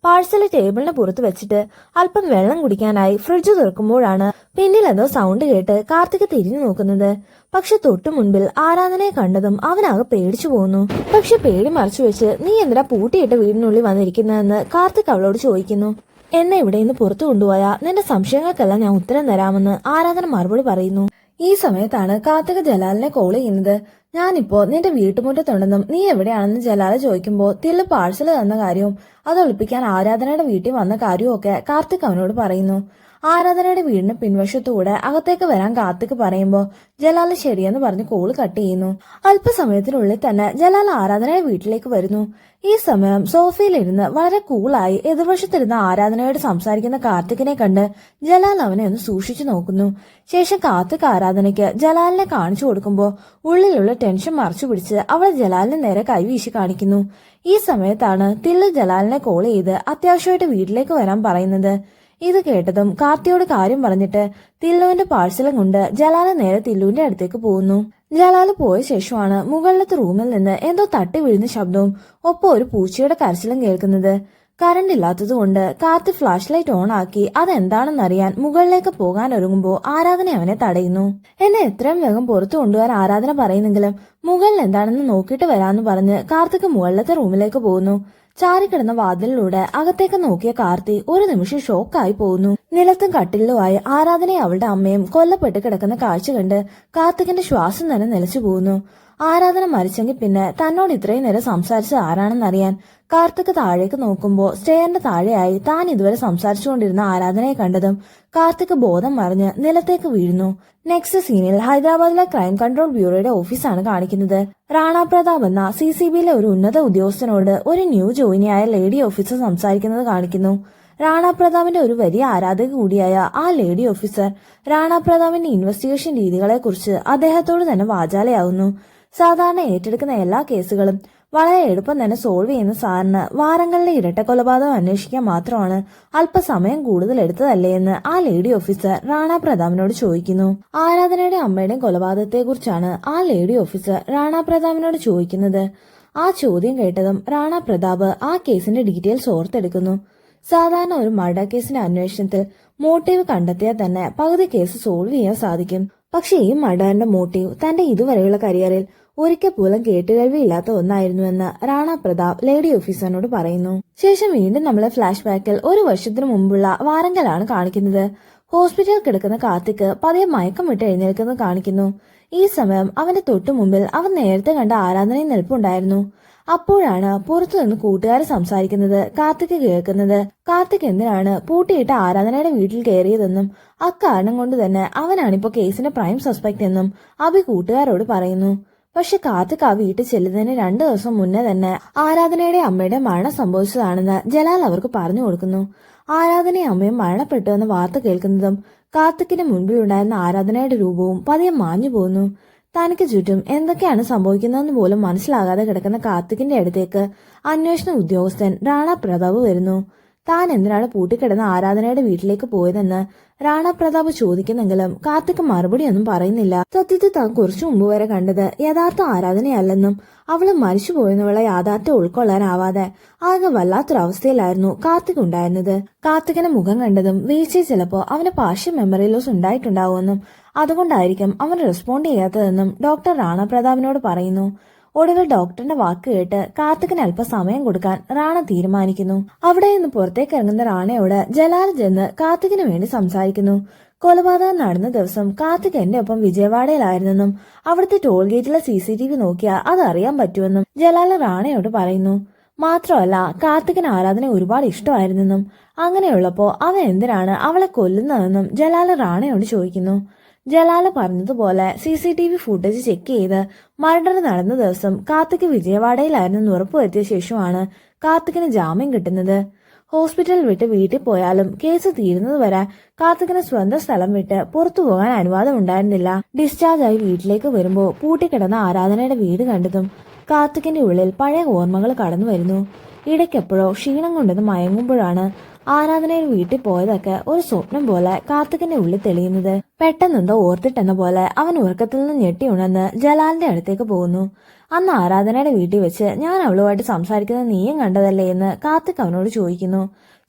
പാഴ്സൽ ടേബിളിന് പുറത്ത് വെച്ചിട്ട് അല്പം വെള്ളം കുടിക്കാനായി ഫ്രിഡ്ജ് തുറക്കുമ്പോഴാണ് പിന്നിൽ എന്തോ സൗണ്ട് കേട്ട് കാർത്തിക് തിരിഞ്ഞു നോക്കുന്നത്. പക്ഷെ തൊട്ടു മുൻപിൽ ആരാധനയെ കണ്ടതും അവനാകെ പേടിച്ചു പോകുന്നു. പക്ഷെ പേടി മറച്ചു വെച്ച് നീ എന്തിനാ പൂട്ടിയിട്ട വീടിനുള്ളിൽ വന്നിരിക്കുന്നതെന്ന് കാർത്തിക് അവളോട് ചോദിക്കുന്നു. എന്നെ ഇവിടെ നിന്ന് പുറത്തു കൊണ്ടുപോയാ നിന്റെ സംശയങ്ങൾക്കെല്ലാം ഞാൻ ഉത്തരം തരാമെന്ന് ആരാധന മറുപടി പറയുന്നു. ഈ സമയത്താണ് കാർത്തിക് ജലാലിനെ കോൾ ചെയ്യുന്നത്. ഞാനിപ്പോ നിന്റെ വീട്ടുമുറ്റത്തുണ്ടെന്നും നീ എവിടെയാണെന്ന് ജലാല് ചോദിക്കുമ്പോ തില്ലു പാഴ്സൽ തന്ന കാര്യവും അത് ഒളിപ്പിക്കാൻ ആരാധനയുടെ വീട്ടിൽ വന്ന കാര്യവും ഒക്കെ കാർത്തിക് അവനോട് പറയുന്നു. ആരാധനയുടെ വീടിന് പിൻവശത്തൂടെ അകത്തേക്ക് വരാൻ കാർത്തിക് പറയുമ്പോ ജലാല് ശരിയെന്ന് പറഞ്ഞ് കോള് കട്ട് ചെയ്യുന്നു. അല്പസമയത്തിനുള്ളിൽ തന്നെ ജലാൽ ആരാധനയുടെ വീട്ടിലേക്ക് വരുന്നു. ഈ സമയം സോഫയിലിരുന്ന് വളരെ കൂളായി എതിർവശത്തിരുന്ന് ആരാധനയോട് സംസാരിക്കുന്ന കാർത്തികിനെ കണ്ട് ജലാൽ അവനെ ഒന്ന് സൂക്ഷിച്ചു നോക്കുന്നു. ശേഷം കാർത്തിക് ആരാധനയ്ക്ക് ജലാലിനെ കാണിച്ചു കൊടുക്കുമ്പോ ഉള്ളിലുള്ള ടെൻഷൻ മറച്ചു പിടിച്ച് അവൾ ജലാലിന് നേരെ കൈവീശി കാണിക്കുന്നു. ഈ സമയത്താണ് തില്ലു ജലാലിനെ കോൾ ചെയ്ത് അത്യാവശ്യമായിട്ട് വീട്ടിലേക്ക് വരാൻ പറയുന്നത്. ഇത് കേട്ടതും കാർത്തിയോട് കാര്യം പറഞ്ഞിട്ട് തില്ലുവിന്റെ പാഴ്സലും കൊണ്ട് ജലാല് നേരെ തില്ലുവിന്റെ അടുത്തേക്ക് പോകുന്നു. ജലാല് പോയ ശേഷമാണ് മുകളിലത്തെ റൂമിൽ നിന്ന് എന്തോ തട്ടി വീഴുന്ന ശബ്ദവും ഒപ്പം ഒരു പൂച്ചയുടെ കരച്ചിലും കേൾക്കുന്നത്. കറണ്ട് ഇല്ലാത്തതുകൊണ്ട് കാർത്തി ഫ്ലാഷ് ലൈറ്റ് ഓൺ ആക്കി അതെന്താണെന്നറിയാൻ മുകളിലേക്ക് പോകാൻ ഒരുങ്ങുമ്പോൾ ആരാധന അവനെ തടയുന്നു. എന്നെ എത്രയും വേഗം പുറത്തു കൊണ്ടുപോകാൻ ആരാധന പറയുന്നെങ്കിലും മുകളിൽ എന്താണെന്ന് നോക്കിയിട്ട് വരാമെന്ന് പറഞ്ഞ് കാർത്തിക് മുകളിലത്തെ റൂമിലേക്ക് പോകുന്നു. ചാരിക്കിടന്ന വാതിലിലൂടെ അകത്തേക്ക് നോക്കിയ കാർത്തി ഒരു നിമിഷം ഷോക്കായി പോകുന്നു. നിലത്തും കട്ടിലുമായി ആരാധനയെ അവളുടെ അമ്മയും കൊല്ലപ്പെട്ട് കിടക്കുന്ന കാഴ്ച കണ്ട് കാർത്തികിന്റെ ശ്വാസം തന്നെ നിലച്ചു പോകുന്നു. ആരാധന മരിച്ചെങ്കിൽ പിന്നെ തന്നോട് ഇത്രയും നേരം സംസാരിച്ചത് ആരാണെന്നറിയാൻ കാർത്തിക് താഴേക്ക് നോക്കുമ്പോൾ സ്റ്റെയറിന്റെ താഴെയായി താൻ ഇതുവരെ സംസാരിച്ചുകൊണ്ടിരുന്ന ആരാധനയെ കണ്ടതും കാർത്തിക് ബോധം മറിഞ്ഞ് നിലത്തേക്ക് വീഴുന്നു. നെക്സ്റ്റ് സീനിൽ ഹൈദരാബാദിലെ ക്രൈം കൺട്രോൾ ബ്യൂറോയുടെ ഓഫീസാണ് കാണിക്കുന്നത്. റാണ പ്രതാപ് എന്ന CCBയിലെ ഒരു ഉന്നത ഉദ്യോഗസ്ഥനോട് ഒരു ന്യൂ ജോയിനിയായ ലേഡി ഓഫീസർ സംസാരിക്കുന്നത് കാണിക്കുന്നു. റാണ പ്രതാപിന്റെ ഒരു വലിയ ആരാധക കൂടിയായ ആ ലേഡി ഓഫീസർ റാണ പ്രതാപിന്റെ ഇൻവെസ്റ്റിഗേഷൻ രീതികളെക്കുറിച്ച് അദ്ദേഹത്തോട് തന്നെ വാചാലയാവുന്നു. സാധാരണ ഏറ്റെടുക്കുന്ന എല്ലാ കേസുകളും വളരെ എളുപ്പം തന്നെ സോൾവ് ചെയ്യുന്ന സാറിന് വാരങ്ങളിലെ ഇരട്ടക്കൊലപാതകം അന്വേഷിക്കാൻ മാത്രമാണ് അല്പസമയം കൂടുതൽ എടുത്തതല്ലേ എന്ന് ആ ലേഡി ഓഫീസർ റാണ പ്രതാപിനോട് ചോദിക്കുന്നു. ആരാധനയുടെ അമ്മയുടെയും കൊലപാതകത്തെക്കുറിച്ചാണ് ആ ലേഡി ഓഫീസർ റാണ പ്രതാപിനോട് ചോദിക്കുന്നത്. ആ ചോദ്യം കേട്ടതും റാണ പ്രതാപ് ആ കേസിന്റെ ഡീറ്റെയിൽസ് ഓർത്തെടുക്കുന്നു. സാധാരണ ഒരു മർഡർ കേസിന്റെ അന്വേഷണത്തിൽ മോട്ടീവ് കണ്ടെത്തിയാൽ തന്നെ പകുതി കേസ് സോൾവ് ചെയ്യാൻ സാധിക്കും. പക്ഷെ ഈ മർഡറിന്റെ മോട്ടീവ് തന്റെ ഇതുവരെയുള്ള കരിയറിൽ ഒരിക്കൽ പോലും കേട്ടുകേൾവിയില്ലാത്ത ഒന്നായിരുന്നുവെന്ന് റാണ പ്രതാപ് ലേഡി ഓഫീസറിനോട് പറയുന്നു. ശേഷം വീണ്ടും നമ്മളെ ഫ്ലാഷ് ബാക്കിൽ ഒരു വർഷത്തിനു മുമ്പുള്ള വാരങ്കലാണ് കാണിക്കുന്നത്. ഹോസ്പിറ്റലിൽ കിടക്കുന്ന കാർത്തിക് പതിയെ മയക്കം വിട്ട് എഴുന്നേൽക്കുന്നത് കാണിക്കുന്നു. ഈ സമയം അവന്റെ തൊട്ടു മുമ്പിൽ അവൻ നേരത്തെ കണ്ട ആരാധനയിൽ നിൽപ്പുണ്ടായിരുന്നു. അപ്പോഴാണ് പുറത്തുനിന്ന് കൂട്ടുകാരെ സംസാരിക്കുന്നത് കാർത്തിക് കേൾക്കുന്നത്. കാർത്തിക് എന്തിനാണ് പൂട്ടിയിട്ട ആരാധനയുടെ വീട്ടിൽ കയറിയതെന്നും അക്കാരണം കൊണ്ട് തന്നെ അവനാണിപ്പോ കേസിന്റെ പ്രൈം സസ്പെക്ട് എന്നും അഭി കൂട്ടുകാരോട് പറയുന്നു. പക്ഷെ കാർത്തിക് ആ വീട്ടിൽ ചെല്ലുന്നതിന് 2 ദിവസം മുന്നേ തന്നെ ആരാധനയുടെ അമ്മയുടെ മരണം സംഭവിച്ചതാണെന്ന് ജലാൽ അവർക്ക് പറഞ്ഞു കൊടുക്കുന്നു. ആരാധനയും അമ്മയും മരണപ്പെട്ടു എന്ന വാർത്ത കേൾക്കുന്നതും കാർത്തിക്കിന്റെ മുൻപിലുണ്ടായിരുന്ന ആരാധനയുടെ രൂപവും പതിയെ മാഞ്ഞു പോകുന്നു. തനിക്ക് ചുറ്റും എന്തൊക്കെയാണ് സംഭവിക്കുന്നതെന്ന് പോലും മനസ്സിലാകാതെ കിടക്കുന്ന കാർത്തിക്കിന്റെ അടുത്തേക്ക് അന്വേഷണ ഉദ്യോഗസ്ഥൻ റാണ പ്രതാപ് വരുന്നു. താൻ എന്തിനാണ് പൂട്ടിക്കിടന്ന ആരാധനയുടെ വീട്ടിലേക്ക് പോയതെന്ന് റാണ പ്രതാപ് ചോദിക്കുന്നെങ്കിലും കാർത്തിക് മറുപടിയൊന്നും പറയുന്നില്ല. സത്യത്തിൽ താൻ കുറച്ചു മുമ്പ് വരെ കണ്ടത് യഥാർത്ഥ ആരാധനയല്ലെന്നും അവള് മരിച്ചുപോയെന്നുള്ള യാഥാർത്ഥ്യം ഉൾക്കൊള്ളാനാവാതെ ആകെ വല്ലാത്തൊരവസ്ഥയിലായിരുന്നു കാർത്തിക് ഉണ്ടായിരുന്നത്. കാർത്തികിന്റെ മുഖം കണ്ടതും വീഴ്ച ചിലപ്പോ അവന് പാർഷ്യൽ മെമ്മറി ലോസ് ഉണ്ടായിട്ടുണ്ടാവുമെന്നും അതുകൊണ്ടായിരിക്കും അവൻ റെസ്പോണ്ട് ചെയ്യാത്തതെന്നും ഡോക്ടർ റാണ പ്രതാപിനോട് പറയുന്നു. ഒടുവിൽ ഡോക്ടറിന്റെ വാക്ക് കേട്ട് കാർത്തികിന് അല്പസമയം കൊടുക്കാൻ റാണ തീരുമാനിക്കുന്നു. അവിടെ നിന്ന് പുറത്തേക്ക് ഇറങ്ങുന്ന റാണയോട് ജലാൽ ചെന്ന് കാർത്തികിന് വേണ്ടി സംസാരിക്കുന്നു. കൊലപാതകം നടന്ന ദിവസം കാർത്തിക് എന്റെ ഒപ്പം വിജയവാഡയിലായിരുന്നെന്നും അവിടുത്തെ ടോൾ ഗേറ്റിലെ CCTV നോക്കിയാൽ അത് അറിയാൻ പറ്റുമെന്നും ജലാൽ റാണയോട് പറയുന്നു. മാത്രമല്ല കാർത്തികിന് ആരാധന ഒരുപാട് ഇഷ്ടമായിരുന്നെന്നും അങ്ങനെയുള്ളപ്പോ അവൻ എന്തിനാണ് അവളെ കൊല്ലുന്നതെന്നും ജലാൽ റാണയോട് ചോദിക്കുന്നു. ജലാല് പറഞ്ഞതുപോലെ CCTV ഫുട്ടേജ് ചെക്ക് ചെയ്ത് മർഡർ നടന്ന ദിവസം കാർത്തിക് വിജയവാഡയിലായിരുന്നെന്ന് ഉറപ്പുവരുത്തിയ ശേഷമാണ് കാർത്തികിന് ജാമ്യം കിട്ടുന്നത്. ഹോസ്പിറ്റൽ വിട്ട് വീട്ടിൽ പോയാലും കേസ് തീരുന്നതുവരെ കാർത്തികിന് സ്വന്തം സ്ഥലം വിട്ട് പുറത്തു പോകാൻ അനുവാദം ഉണ്ടായിരുന്നില്ല. ഡിസ്ചാർജ് ആയി വീട്ടിലേക്ക് വരുമ്പോൾ പൂട്ടിക്കിടന്ന ആരാധനയുടെ വീട് കണ്ടതും കാർത്തികിന്റെ ഉള്ളിൽ പഴയ ഓർമ്മകൾ കടന്നു വരുന്നു. ഇടയ്ക്കെപ്പോഴോ ക്ഷീണം കൊണ്ടത് മയങ്ങുമ്പോഴാണ് ആരാധനയുടെ വീട്ടിൽ പോയതൊക്കെ ഒരു സ്വപ്നം പോലെ കാർത്തികിന്റെ ഉള്ളിൽ തെളിയുന്നത്. പെട്ടെന്നെന്തോ ഓർത്തിട്ടെന്ന പോലെ അവൻ ഉറക്കത്തിൽ നിന്ന് ഞെട്ടി ഉണർന്ന് ജലാലിന്റെ അടുത്തേക്ക് പോകുന്നു. അന്ന് ആരാധനയുടെ വീട്ടിൽ വെച്ച് ഞാൻ അവളുമായിട്ട് സംസാരിക്കുന്നത് നീയും കണ്ടതല്ലേ എന്ന് കാർത്തിക് അവനോട് ചോദിക്കുന്നു.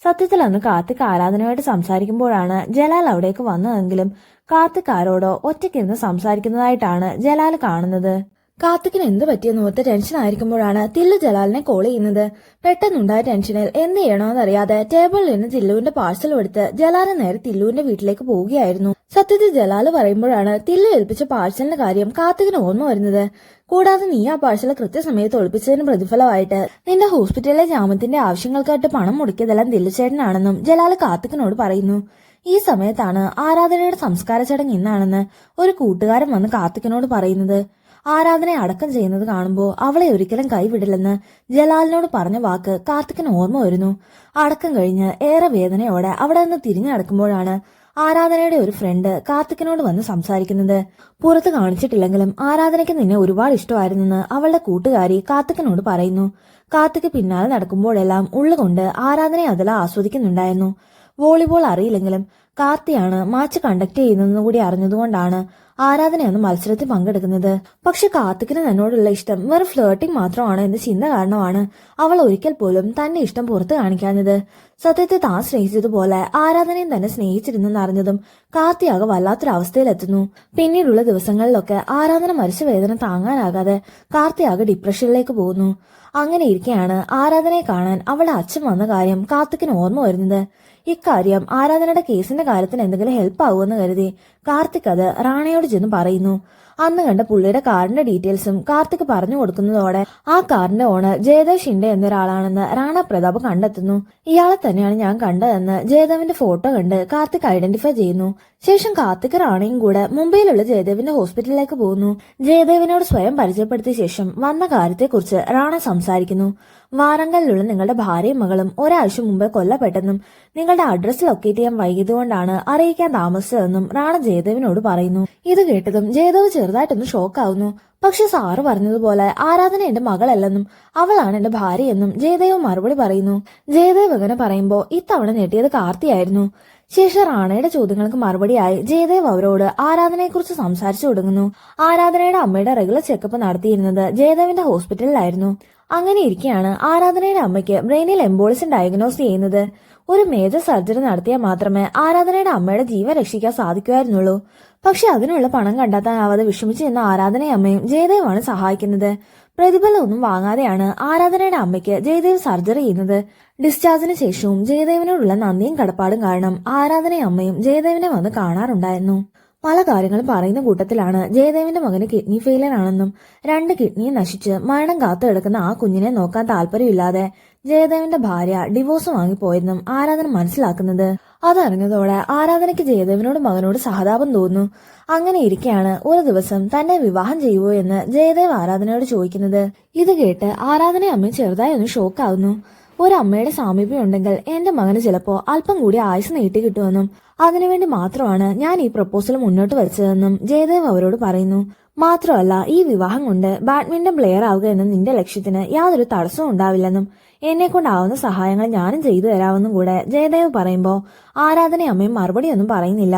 സത്യത്തിൽ അന്ന് കാർത്തിക് ആരാധനയുമായിട്ട് സംസാരിക്കുമ്പോഴാണ് ജലാൽ അവിടേക്ക് വന്നതെങ്കിലും കാർത്തിക് ആരോടോ ഒറ്റയ്ക്കിരുന്ന് സംസാരിക്കുന്നതായിട്ടാണ് ജലാൽ കാണുന്നത്. കാർത്തിക്കിന് എന്ത് പറ്റിയെന്ന് ഓർത്ത് ടെൻഷൻ ആയിരിക്കുമ്പോഴാണ് തില്ലു ജലാലിനെ കോൾ ചെയ്യുന്നത്. പെട്ടെന്നുണ്ടായ ടെൻഷനിൽ എന്ത് ചെയ്യണമെന്നറിയാതെ ടേബിളിൽ നിന്ന് തില്ലുവിന്റെ പാഴ്സൽ എടുത്ത് ജലാല് നേരെ തില്ലുവിന്റെ വീട്ടിലേക്ക് പോവുകയായിരുന്നു. സത്യത്തിൽ ജലാല് പറയുമ്പോഴാണ് തില്ലു ഏൽപ്പിച്ച പാഴ്സലിന്റെ കാര്യം കാർത്തികിന് ഓർമ്മ വരുന്നത്. കൂടാതെ നീ ആ പാഴ്സൽ കൃത്യസമയത്ത് ഒളിപ്പിച്ചതിന് പ്രതിഫലമായിട്ട് നിന്റെ ഹോസ്പിറ്റലിലെ ജാമ്യത്തിന്റെ ആവശ്യങ്ങൾക്കായിട്ട് പണം മുടക്കിയതെല്ലാം തില്ലുചേട്ടനാണെന്നും ജലാല് കാർത്തികിനോട് പറയുന്നു. ഈ സമയത്താണ് ആരാധനയുടെ സംസ്കാര ചടങ്ങ് ഇന്നാണെന്ന് ഒരു കൂട്ടുകാരൻ വന്ന് കാർത്തികിനോട് പറയുന്നത്. ആരാധനയെ അടക്കം ചെയ്യുന്നത് കാണുമ്പോൾ അവളെ ഒരിക്കലും കൈവിടില്ലെന്ന് ജലാലിനോട് പറഞ്ഞ വാക്ക് കാർത്തികിന് ഓർമ്മ വരുന്നു. അടക്കം കഴിഞ്ഞ് ഏറെ വേദനയോടെ അവിടെ നിന്ന് തിരിഞ്ഞടക്കുമ്പോഴാണ് ആരാധനയുടെ ഒരു ഫ്രണ്ട് കാർത്തികിനോട് വന്ന് സംസാരിക്കുന്നത്. പുറത്ത് കാണിച്ചിട്ടില്ലെങ്കിലും ആരാധനയ്ക്ക് നിന്നെ ഒരുപാട് ഇഷ്ടമായിരുന്നെന്ന് അവളുടെ കൂട്ടുകാരി കാർത്തികിനോട് പറയുന്നു. കാർത്തിക് പിന്നാലെ നടക്കുമ്പോഴെല്ലാം ഉള്ളുകൊണ്ട് ആരാധനയെ അതിൽ ആസ്വദിക്കുന്നുണ്ടായിരുന്നു. വോളിബോൾ അറിയില്ലെങ്കിലും കാർത്തിയാണ് മാച്ച് കണ്ടക്ട് ചെയ്യുന്നതെന്ന് കൂടി അറിഞ്ഞതുകൊണ്ടാണ് ആരാധനയൊന്ന് മത്സരത്തിൽ പങ്കെടുക്കുന്നത്. പക്ഷെ കാർത്തിക്കിന് തന്നോടുള്ള ഇഷ്ടം വെറും ഫ്ലേർട്ടിംഗ് മാത്രമാണ് എന്ന ചിന്ത കാരണമാണ് അവൾ ഒരിക്കൽ പോലും തന്റെ ഇഷ്ടം പുറത്തു കാണിക്കാഞ്ഞത്. സത്യത്തെ താൻ സ്നേഹിച്ചതുപോലെ ആരാധനയും തന്നെ സ്നേഹിച്ചിരുന്നെന്ന് അറിഞ്ഞതും കാർത്തിയാകെ വല്ലാത്തൊരവസ്ഥയിലെത്തുന്നു. പിന്നീടുള്ള ദിവസങ്ങളിലൊക്കെ ആരാധന മരിച്ച വേദന താങ്ങാനാകാതെ കാർത്തിയാകെ ഡിപ്രഷനിലേക്ക് പോകുന്നു. അങ്ങനെ ഇരിക്കെയാണ് ആരാധനയെ കാണാൻ അവളുടെ അച്ഛൻ വന്ന കാര്യം കാർത്തിക്കിന് ഓർമ്മ വരുന്നത്. ഇക്കാര്യം ആരാധനയുടെ കേസിന്റെ കാര്യത്തിന് എന്തെങ്കിലും ഹെൽപ്പ് ആവുമെന്ന് കരുതി കാർത്തിക് അത് റാണയോട് ചെന്ന് പറയുന്നു. അന്ന് കണ്ട പുള്ളിയുടെ കാറിന്റെ ഡീറ്റെയിൽസും കാർത്തിക് പറഞ്ഞു കൊടുക്കുന്നതോടെ ആ കാറിന്റെ ഓണർ ജയദേവ് ഷിൻഡെ എന്നൊരാളാണെന്ന് റാണ പ്രതാപ് കണ്ടെത്തുന്നു. ഇയാളെ തന്നെയാണ് ഞാൻ കണ്ടതെന്ന് ജയദേവിന്റെ ഫോട്ടോ കണ്ട് കാർത്തിക് ഐഡന്റിഫൈ ചെയ്യുന്നു. ശേഷം കാർത്തിക് റാണയും കൂടെ മുംബൈയിലുള്ള ജയദേവിന്റെ ഹോസ്പിറ്റലിലേക്ക് പോകുന്നു. ജയദേവിനോട് സ്വയം പരിചയപ്പെടുത്തിയ ശേഷം വന്ന കാര്യത്തെക്കുറിച്ച് റാണ സംസാരിക്കുന്നു. വാറങ്കലിലുള്ള നിങ്ങളുടെ ഭാര്യയും മകളും ഒരാഴ്ച മുമ്പ് കൊല്ലപ്പെട്ടെന്നും നിങ്ങളുടെ അഡ്രസ് ലൊക്കേറ്റ് ചെയ്യാൻ വൈകിയതുകൊണ്ടാണ് അറിയിക്കാൻ താമസിച്ചതെന്നും റാണ ജയദേവിനോട് പറയുന്നു. ഇത് കേട്ടതും ജയദേവ് ചെറുതായിട്ടൊന്ന് ഷോക്കാവുന്നു. പക്ഷെ സാറ് പറഞ്ഞതുപോലെ ആരാധന എന്റെ മകളല്ലെന്നും അവളാണ് എന്റെ ഭാര്യയെന്നും ജയദേവ് മറുപടി പറയുന്നു. ജയദേവ് അങ്ങനെ പറയുമ്പോ ഇത്തവണ ഞെട്ടിയത് കാർത്തിയായിരുന്നു. ശേഷം റാണയുടെ ചോദ്യങ്ങൾക്ക് മറുപടിയായി ജയദേവ് അവരോട് ആരാധനയെക്കുറിച്ച് സംസാരിച്ചു തുടങ്ങുന്നു. ആരാധനയുടെ അമ്മയുടെ റെഗുലർ ചെക്കപ്പ് നടത്തിയിരുന്നത് ജയദേവിന്റെ ഹോസ്പിറ്റലിലായിരുന്നു. അങ്ങനെ ഇരിക്കെയാണ് ആരാധനയുടെ അമ്മയ്ക്ക് ബ്രെയിനിൽ എംബോളിസം ഡയഗ്നോസ് ചെയ്യുന്നത്. ഒരു മേജർ സർജറി നടത്തിയാൽ മാത്രമേ ആരാധനയുടെ അമ്മയുടെ ജീവൻ രക്ഷിക്കാൻ സാധിക്കുമായിരുന്നുള്ളൂ. പക്ഷെ അതിനുള്ള പണം കണ്ടെത്താനാവാതെ വിഷമിച്ചു നിന്ന ആരാധനയമ്മയും ജയദേവാണ് സഹായിക്കുന്നത്. പ്രതിഫലമൊന്നും വാങ്ങാതെയാണ് ആരാധനയുടെ അമ്മയ്ക്ക് ജയദേവ് സർജറി ചെയ്യുന്നത്. ഡിസ്ചാർജിന് ശേഷവും ജയദേവിനോടുള്ള നന്ദിയും കടപ്പാടും കാരണം ആരാധനയമ്മയും ജയദേവിനെ വന്ന് കാണാറുണ്ടായിരുന്നു. പല കാര്യങ്ങളും പറയുന്ന കൂട്ടത്തിലാണ് ജയദേവിന്റെ മകന് കിഡ്നി ഫെയിലിയർ ആണെന്നും 2 കിഡ്നിയും നശിച്ച് മരണം കാത്തു കിടക്കുന്ന ആ കുഞ്ഞിനെ നോക്കാൻ താല്പര്യമില്ലാതെ ജയദേവിന്റെ ഭാര്യ ഡിവോഴ്സ് വാങ്ങിപ്പോയെന്നും ആരാധന മനസ്സിലാക്കുന്നത്. അതറിഞ്ഞതോടെ ആരാധനയ്ക്ക് ജയദേവിനോട് മകനോട് സഹതാപം തോന്നുന്നു. അങ്ങനെ ഇരിക്കെയാണ് ഒരു ദിവസം തന്നെ വിവാഹം ചെയ്യുവോ എന്ന് ജയദേവ് ആരാധനയോട് ചോദിക്കുന്നത്. ഇത് കേട്ട് ആരാധന ചെറുതായി ഒന്ന് ഷോക്കാവുന്നു. ഒരമ്മയുടെ സാമീപ്യം ഉണ്ടെങ്കിൽ എന്റെ മകന് ചിലപ്പോ അല്പം കൂടി ആയുസ് നീട്ടി കിട്ടുമെന്നും അതിനുവേണ്ടി മാത്രമാണ് ഞാൻ ഈ പ്രപ്പോസൽ മുന്നോട്ട് വെച്ചതെന്നും ജയദേവ് അവരോട് പറയുന്നു. മാത്രമല്ല ഈ വിവാഹം കൊണ്ട് ബാഡ്മിന്റൺ പ്ലെയർ ആവുക എന്ന നിന്റെ ലക്ഷ്യത്തിന് യാതൊരു തടസ്സവും ഉണ്ടാവില്ലെന്നും എന്നെ കൊണ്ടാവുന്ന സഹായങ്ങൾ ഞാനും ചെയ്തു തരാമെന്നും കൂടെ ജയദേവ് പറയുമ്പോ ആരാധനയമ്മയും മറുപടിയൊന്നും പറയുന്നില്ല.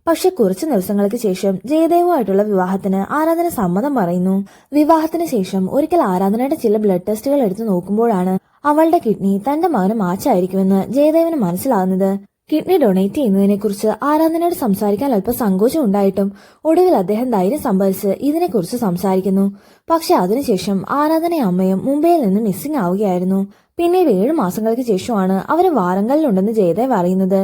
പക്ഷെ കുറച്ചു ദിവസങ്ങൾക്ക് ശേഷം ജയദേവുമായിട്ടുള്ള വിവാഹത്തിന് ആരാധന സമ്മതം പറയുന്നു. വിവാഹത്തിന് ശേഷം ഒരിക്കൽ ആരാധനയുടെ ചില ബ്ലഡ് ടെസ്റ്റുകൾ എടുത്തു നോക്കുമ്പോഴാണ് അവളുടെ കിഡ്നി തന്റെ മകന് മാച്ചായിരിക്കുമെന്ന് ജയദേവിന് മനസ്സിലാകുന്നത്. കിഡ്നി ഡൊണേറ്റ് ചെയ്യുന്നതിനെ കുറിച്ച് ആരാധനയോട് സംസാരിക്കാൻ അല്പം സങ്കോചം ഉണ്ടായിട്ടും ഒടുവിൽ അദ്ദേഹം ധൈര്യം സംഭരിച്ച് ഇതിനെക്കുറിച്ച് സംസാരിക്കുന്നു. പക്ഷെ അതിനുശേഷം ആരാധനയമ്മയും മുംബൈയിൽ നിന്ന് മിസ്സിംഗ് ആവുകയായിരുന്നു. പിന്നീട് 7 മാസങ്ങൾക്ക് ശേഷമാണ് അവര് വാറങ്കലിലുണ്ടെന്ന് ജയദേവ് അറിയുന്നത്.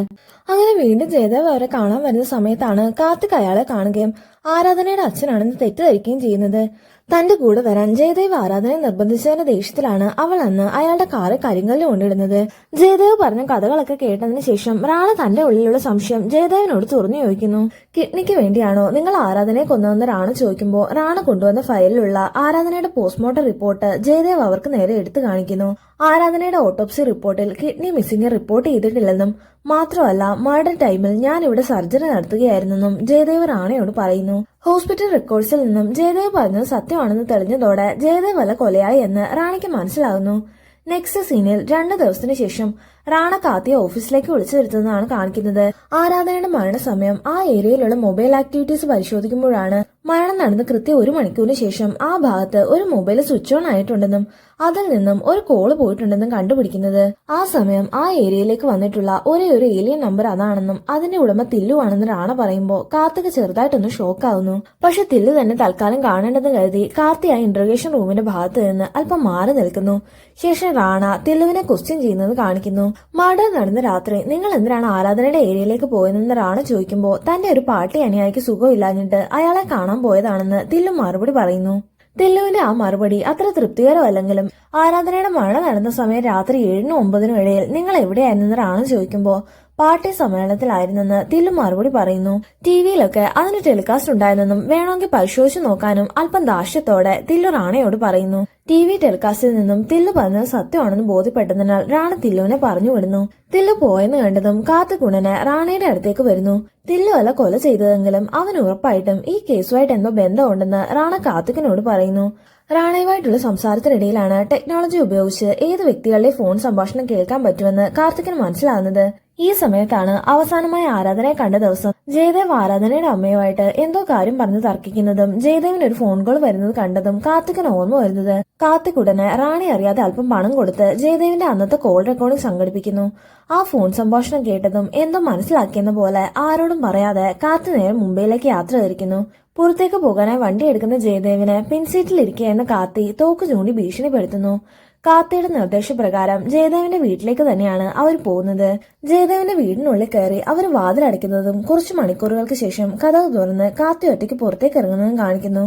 അങ്ങനെ വീണ്ടും ജയദേവ് അവരെ കാണാൻ വരുന്ന സമയത്താണ് കാർത്തിക് അയാളെ കാണുകയും ആരാധനയുടെ അച്ഛനാണെന്ന് തെറ്റിദ്ധരിക്കുകയും ചെയ്യുന്നത്. തന്റെ കൂടെ വരാൻ ജയദേവ് ആരാധനയെ നിർബന്ധിച്ചതിന്റെ ദേഷ്യത്തിലാണ് അവൾ അന്ന് അയാളുടെ കാറിൽ കരിങ്കല്ല് കൊണ്ടിടുന്നത്. ജയദേവ് പറഞ്ഞ കഥകളൊക്കെ കേട്ടതിന് ശേഷം റാണ തന്റെ ഉള്ളിലുള്ള സംശയം ജയദേവിനോട് തുറന്നു ചോദിക്കുന്നു. കിഡ്നിക്ക് വേണ്ടിയാണോ നിങ്ങൾ ആരാധനയെ കൊന്നതെന്ന് റാണ ചോദിക്കുമ്പോൾ റാണ കൊണ്ടുവന്ന ഫയലിലുള്ള ആരാധനയുടെ പോസ്റ്റ്മോർട്ടം റിപ്പോർട്ട് ജയദേവ് അവർക്ക് നേരെ എടുത്തു കാണിക്കുന്നു. ആരാധനയുടെ ഓട്ടോപ്സി റിപ്പോർട്ടിൽ കിഡ്നി മിസ്സിംഗ് റിപ്പോർട്ട് ചെയ്തിട്ടില്ലെന്നും മാത്രമല്ല മർഡർ ടൈമിൽ ഞാൻ ഇവിടെ സർജറി നടത്തുകയായിരുന്നെന്നും ജയദേവ് റാണയോട് പറയുന്നു. ഹോസ്പിറ്റൽ റെക്കോർഡ്സിൽ നിന്നും ജയദേവ് പറഞ്ഞത് സത്യമാണെന്ന് തെളിഞ്ഞതോടെ ജയദേവ് വല്ല കൊലയായി എന്ന് റാണയ്ക്ക് മനസ്സിലാകുന്നു. നെക്സ്റ്റ് സീനിൽ 2 ദിവസത്തിന് ശേഷം റാണ കാത്തിയെ ഓഫീസിലേക്ക് വിളിച്ചു വരുത്തുന്നതാണ് കാണിക്കുന്നത്. ആരാധനയുടെ മരണസമയം ആ ഏരിയയിലുള്ള മൊബൈൽ ആക്ടിവിറ്റീസ് പരിശോധിക്കുമ്പോഴാണ് മരണം നടന്ന് കൃത്യം 1 മണിക്കൂറിന് ശേഷം ആ ഭാഗത്ത് ഒരു മൊബൈൽ സ്വിച്ച് ഓൺ ആയിട്ടുണ്ടെന്നും അതിൽ നിന്നും ഒരു കോള് പോയിട്ടുണ്ടെന്നും കണ്ടുപിടിക്കുന്നത്. ആ സമയം ആ ഏരിയയിലേക്ക് വന്നിട്ടുള്ള ഒരേ ഒരു ഏലിയൻ നമ്പർ അതാണെന്നും അതിന്റെ ഉടമ തില്ലുവാണെന്ന് റാണ പറയുമ്പോൾ കാർത്തിക് ചെറുതായിട്ടൊന്ന് ഷോക്കാവുന്നു. പക്ഷെ തില്ലു തന്നെ തൽക്കാലം കാണേണ്ടെന്ന് കരുതി കാർത്തി ആ ഇന്റർഗേഷൻ റൂമിന്റെ ഭാഗത്ത് നിന്ന് അല്പം മാറി നിൽക്കുന്നു. ശേഷം റാണ തില്ലുവിനെ ക്വസ്റ്റ്യൻ ചെയ്യുന്നത് കാണിക്കുന്നു. മർഡർ നടന്ന രാത്രി നിങ്ങൾ എന്തിനാണ് ആരാധനയുടെ ഏരിയയിലേക്ക് പോയതെന്ന് റാണ ചോദിക്കുമ്പോൾ തന്റെ ഒരു പാർട്ടി അനുയായിക്ക് സുഖമില്ലാഞ്ഞിട്ട് അയാളെ കാണാൻ പോയതാണെന്ന് തില്ലു മറുപടി പറയുന്നു. തില്ലുവിന്റെ ആ മറുപടി അത്ര തൃപ്തികരമല്ലെങ്കിലും ആരാധനയുടെ മരണം നടന്ന സമയം രാത്രി 7-നും 9-നും ഇടയിൽ നിങ്ങൾ എവിടെയായിരുന്നെന്ന് റാണ ചോദിക്കുമ്പോൾ പാർട്ടി സമ്മേളനത്തിലായിരുന്നെന്ന് തില്ലു മറുപടി പറയുന്നു. ടിവിയിലൊക്കെ അതിന് ടെലികാസ്റ്റ് ഉണ്ടായിരുന്നെന്നും വേണമെങ്കിൽ പരിശോധിച്ചു നോക്കാനും അല്പം ദാഷ്ട്യത്തോടെ തില്ലു റാണയോട് പറയുന്നു. ടിവി ടെലികാസ്റ്റിൽ നിന്നും തില്ലു പറഞ്ഞത് സത്യമാണെന്ന് ബോധ്യപ്പെട്ടതിനാൽ റാണ തില്ലുവിനെ പറഞ്ഞു വിടുന്നു. തില്ലു പോയെന്ന് കണ്ടതും കാർത്തികുണന് റാണയുടെ അടുത്തേക്ക് വരുന്നു. തില്ലു അല്ല കൊല ചെയ്തതെങ്കിലും അവൻ ഉറപ്പായിട്ടും ഈ കേസുമായിട്ട് എന്തോ ബന്ധമുണ്ടെന്ന് റാണ കാർത്തികിനോട് പറയുന്നു. റാണയുമായിട്ടുള്ള സംസാരത്തിനിടയിലാണ് ടെക്നോളജി ഉപയോഗിച്ച് ഏത് വ്യക്തികളുടെ ഫോൺ സംഭാഷണം കേൾക്കാൻ പറ്റുമെന്ന് കാർത്തികിന് മനസ്സിലാകുന്നത്. ഈ സമയത്താണ് അവസാനമായി ആരാധനയെ കണ്ട ദിവസം ജയദേവ് ആരാധനയുടെ അമ്മയുമായിട്ട് എന്തോ കാര്യം പറഞ്ഞ് തർക്കിക്കുന്നതും ജയദേവിന് ഒരു ഫോൺ കോൾ വരുന്നത് കണ്ടതും കാർത്തികിന് ഓർമ്മ വരുന്നത്. കാർത്തിക് ഉടനെ റാണി അറിയാതെ അല്പം പണം കൊടുത്ത് ജയദേവിന്റെ അന്നത്തെ കോൾ റെക്കോർഡിംഗ് സംഘടിപ്പിക്കുന്നു. ആ ഫോൺ സംഭാഷണം കേട്ടതും എന്തോ മനസ്സിലാക്കിയെന്ന പോലെ ആരോടും പറയാതെ കാർത്തിക് നേരെ മുംബൈയിലേക്ക് യാത്ര തിരിക്കുന്നു. പുറത്തേക്ക് പോകാനായി വണ്ടി എടുക്കുന്ന ജയദേവിന് പിൻസീറ്റിൽ ഇരിക്കുകയെന്ന കാർത്തി തോക്ക് ചൂണ്ടി ഭീഷണിപ്പെടുത്തുന്നു. കാർത്തിയുടെ നിർദ്ദേശപ്രകാരം ജയദേവന്റെ വീട്ടിലേക്ക് തന്നെയാണ് അവർ പോകുന്നത്. ജയദേവന്റെ വീടിനുള്ളിൽ കയറി അവർ വാതിലടയ്ക്കുന്നതും കുറച്ചു മണിക്കൂറുകൾക്ക് ശേഷം കതക് തുറന്ന് കാർത്തി ഒറ്റയ്ക്ക് പുറത്തേക്ക് ഇറങ്ങുന്നതും കാണിക്കുന്നു.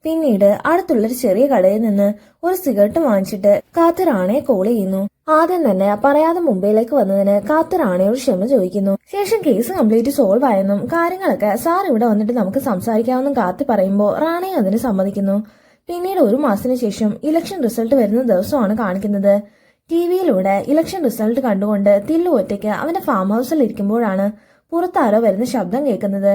പിന്നീട് അടുത്തുള്ളൊരു ചെറിയ കടയിൽ നിന്ന് ഒരു സിഗരറ്റ് വാങ്ങിച്ചിട്ട് കാർത്തി റാണയെ കോൾ ചെയ്യുന്നു. ആദ്യം തന്നെ പറയാതെ മുംബൈയിലേക്ക് വന്നതിന് കാർത്തി റാണയോട് ക്ഷമ ചോദിക്കുന്നു. ശേഷം കേസ് കംപ്ലീറ്റ് സോൾവ് ആയെന്നും കാര്യങ്ങളൊക്കെ സാർ ഇവിടെ വന്നിട്ട് നമുക്ക് സംസാരിക്കാമെന്നും കാർത്തി പറയുമ്പോൾ റാണയെ അതിന് സമ്മതിക്കുന്നു. പിന്നീട് ഒരു മാസത്തിന് ശേഷം ഇലക്ഷൻ റിസൾട്ട് വരുന്ന ദിവസമാണ് കാണിക്കുന്നത്. ടിവിയിലൂടെ ഇലക്ഷൻ റിസൾട്ട് കണ്ടുകൊണ്ട് തില്ലു ഒറ്റയ്ക്ക് അവന്റെ ഫാം ഹൗസിൽ ഇരിക്കുമ്പോഴാണ് പുറത്താരോ വരുന്ന ശബ്ദം കേൾക്കുന്നത്.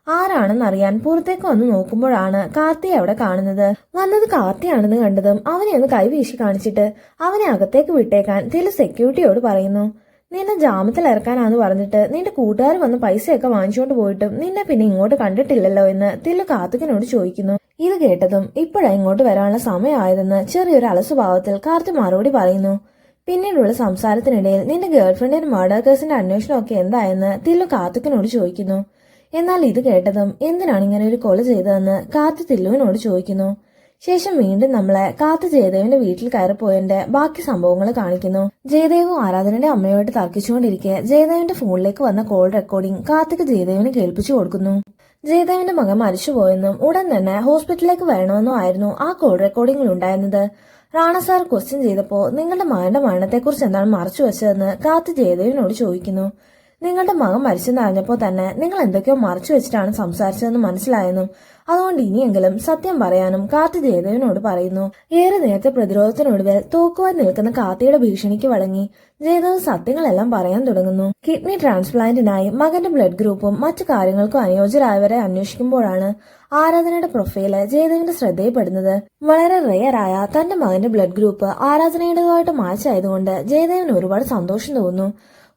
ആരാണെന്നറിയാൻ പുറത്തേക്ക് വന്ന് നോക്കുമ്പോഴാണ് കാർത്തിയെ അവിടെ കാണുന്നത്. വന്നത് കാർത്തിയാണെന്ന് കണ്ടതും അവനെ ഒന്ന് കൈവീശി കാണിച്ചിട്ട് അവനെ അകത്തേക്ക് വിട്ടേക്കാൻ തില്ലു സെക്യൂരിറ്റിയോട് പറയുന്നു. നിന്നെ ജാമത്തിൽ ഇറക്കാനാന്ന് പറഞ്ഞിട്ട് നിന്റെ കൂട്ടുകാർ വന്ന് പൈസയൊക്കെ വാങ്ങിച്ചുകൊണ്ട് പോയിട്ടും നിന്നെ പിന്നെ ഇങ്ങോട്ട് കണ്ടിട്ടില്ലല്ലോ എന്ന് തില്ലു കാർത്തികിനോട് ചോദിക്കുന്നു. ഇത് കേട്ടതും ഇപ്പോഴാ ഇങ്ങോട്ട് വരാനുള്ള സമയമായതെന്ന് ചെറിയൊരു അലസുഭാവത്തിൽ കാർത്തി മറുപടി പറയുന്നു. പിന്നീടുള്ള സംസാരത്തിനിടയിൽ നിന്റെ ഗേൾഫ്രണ്ടിന്റെ മർഡർ കേസിന്റെ അന്വേഷണമൊക്കെ എന്തായെന്ന് തില്ലു കാർത്തികിനോട് ചോദിക്കുന്നു. എന്നാൽ ഇത് കേട്ടതും എന്തിനാണ് ഇങ്ങനെ ഒരു കൊല ചെയ്തതെന്ന് കാർത്തി തില്ലുവിനോട് ചോദിക്കുന്നു. ശേഷം വീണ്ടും നമ്മളെ കാർത്തി ജയദേവിന്റെ വീട്ടിൽ കയറിപ്പോയതിന്റെ ബാക്കി സംഭവങ്ങൾ കാണിക്കുന്നു. ജയദേവും ആരാധനയുടെ അമ്മയോട്ട് തർക്കിച്ചുകൊണ്ടിരിക്കെ ജയദേവിന്റെ ഫോണിലേക്ക് വന്ന കോൾ റെക്കോർഡിംഗ് കാർത്തിക് ജയദേവിന് കേൾപ്പിച്ചു കൊടുക്കുന്നു. ജയദേവിന്റെ മകൻ മരിച്ചുപോയെന്നും ഉടൻ തന്നെ ഹോസ്പിറ്റലിലേക്ക് വരണമെന്നും ആയിരുന്നു ആ കോൾ റെക്കോർഡിംഗിൽ ഉണ്ടായിരുന്നത്. റാണ സാർ ക്വസ്റ്റ്യൻ ചെയ്തപ്പോ നിങ്ങളുടെ മകന്റെ മരണത്തെക്കുറിച്ച് എന്താണ് മറച്ചു വെച്ചതെന്ന് കാർത്തി ജയദേവിനോട് ചോദിക്കുന്നു. നിങ്ങളുടെ മകൻ മരിച്ചെന്ന് അറിഞ്ഞപ്പോൾ തന്നെ നിങ്ങൾ എന്തൊക്കെയോ മറച്ചു വെച്ചിട്ടാണ് സംസാരിച്ചതെന്ന് മനസ്സിലായെന്നും അതുകൊണ്ട് ഇനിയെങ്കിലും സത്യം പറയാനും കാർത്തി ജയദേവിനോട് പറയുന്നു. ഏറെ നേരത്തെ പ്രതിരോധത്തിനൊടുവിൽ തോക്കുവാൻ നിൽക്കുന്ന കാർത്തിയുടെ ഭീഷണിക്ക് വഴങ്ങി ജയദേവ് സത്യങ്ങളെല്ലാം പറയാൻ തുടങ്ങുന്നു. കിഡ്നി ട്രാൻസ്പ്ലാന്റിനായി മകന്റെ ബ്ലഡ് ഗ്രൂപ്പും മറ്റു കാര്യങ്ങൾക്കും അനുയോജ്യരായവരെ അന്വേഷിക്കുമ്പോഴാണ് ആരാധനയുടെ പ്രൊഫൈല് ജയദേവിന്റെ ശ്രദ്ധയിൽപ്പെടുന്നത്. വളരെ റെയറായ തന്റെ മകന്റെ ബ്ലഡ് ഗ്രൂപ്പ് ആരാധനയുടേതുമായിട്ട് മാച്ച് ആയതുകൊണ്ട് ജയദേവിന് ഒരുപാട് സന്തോഷം തോന്നുന്നു.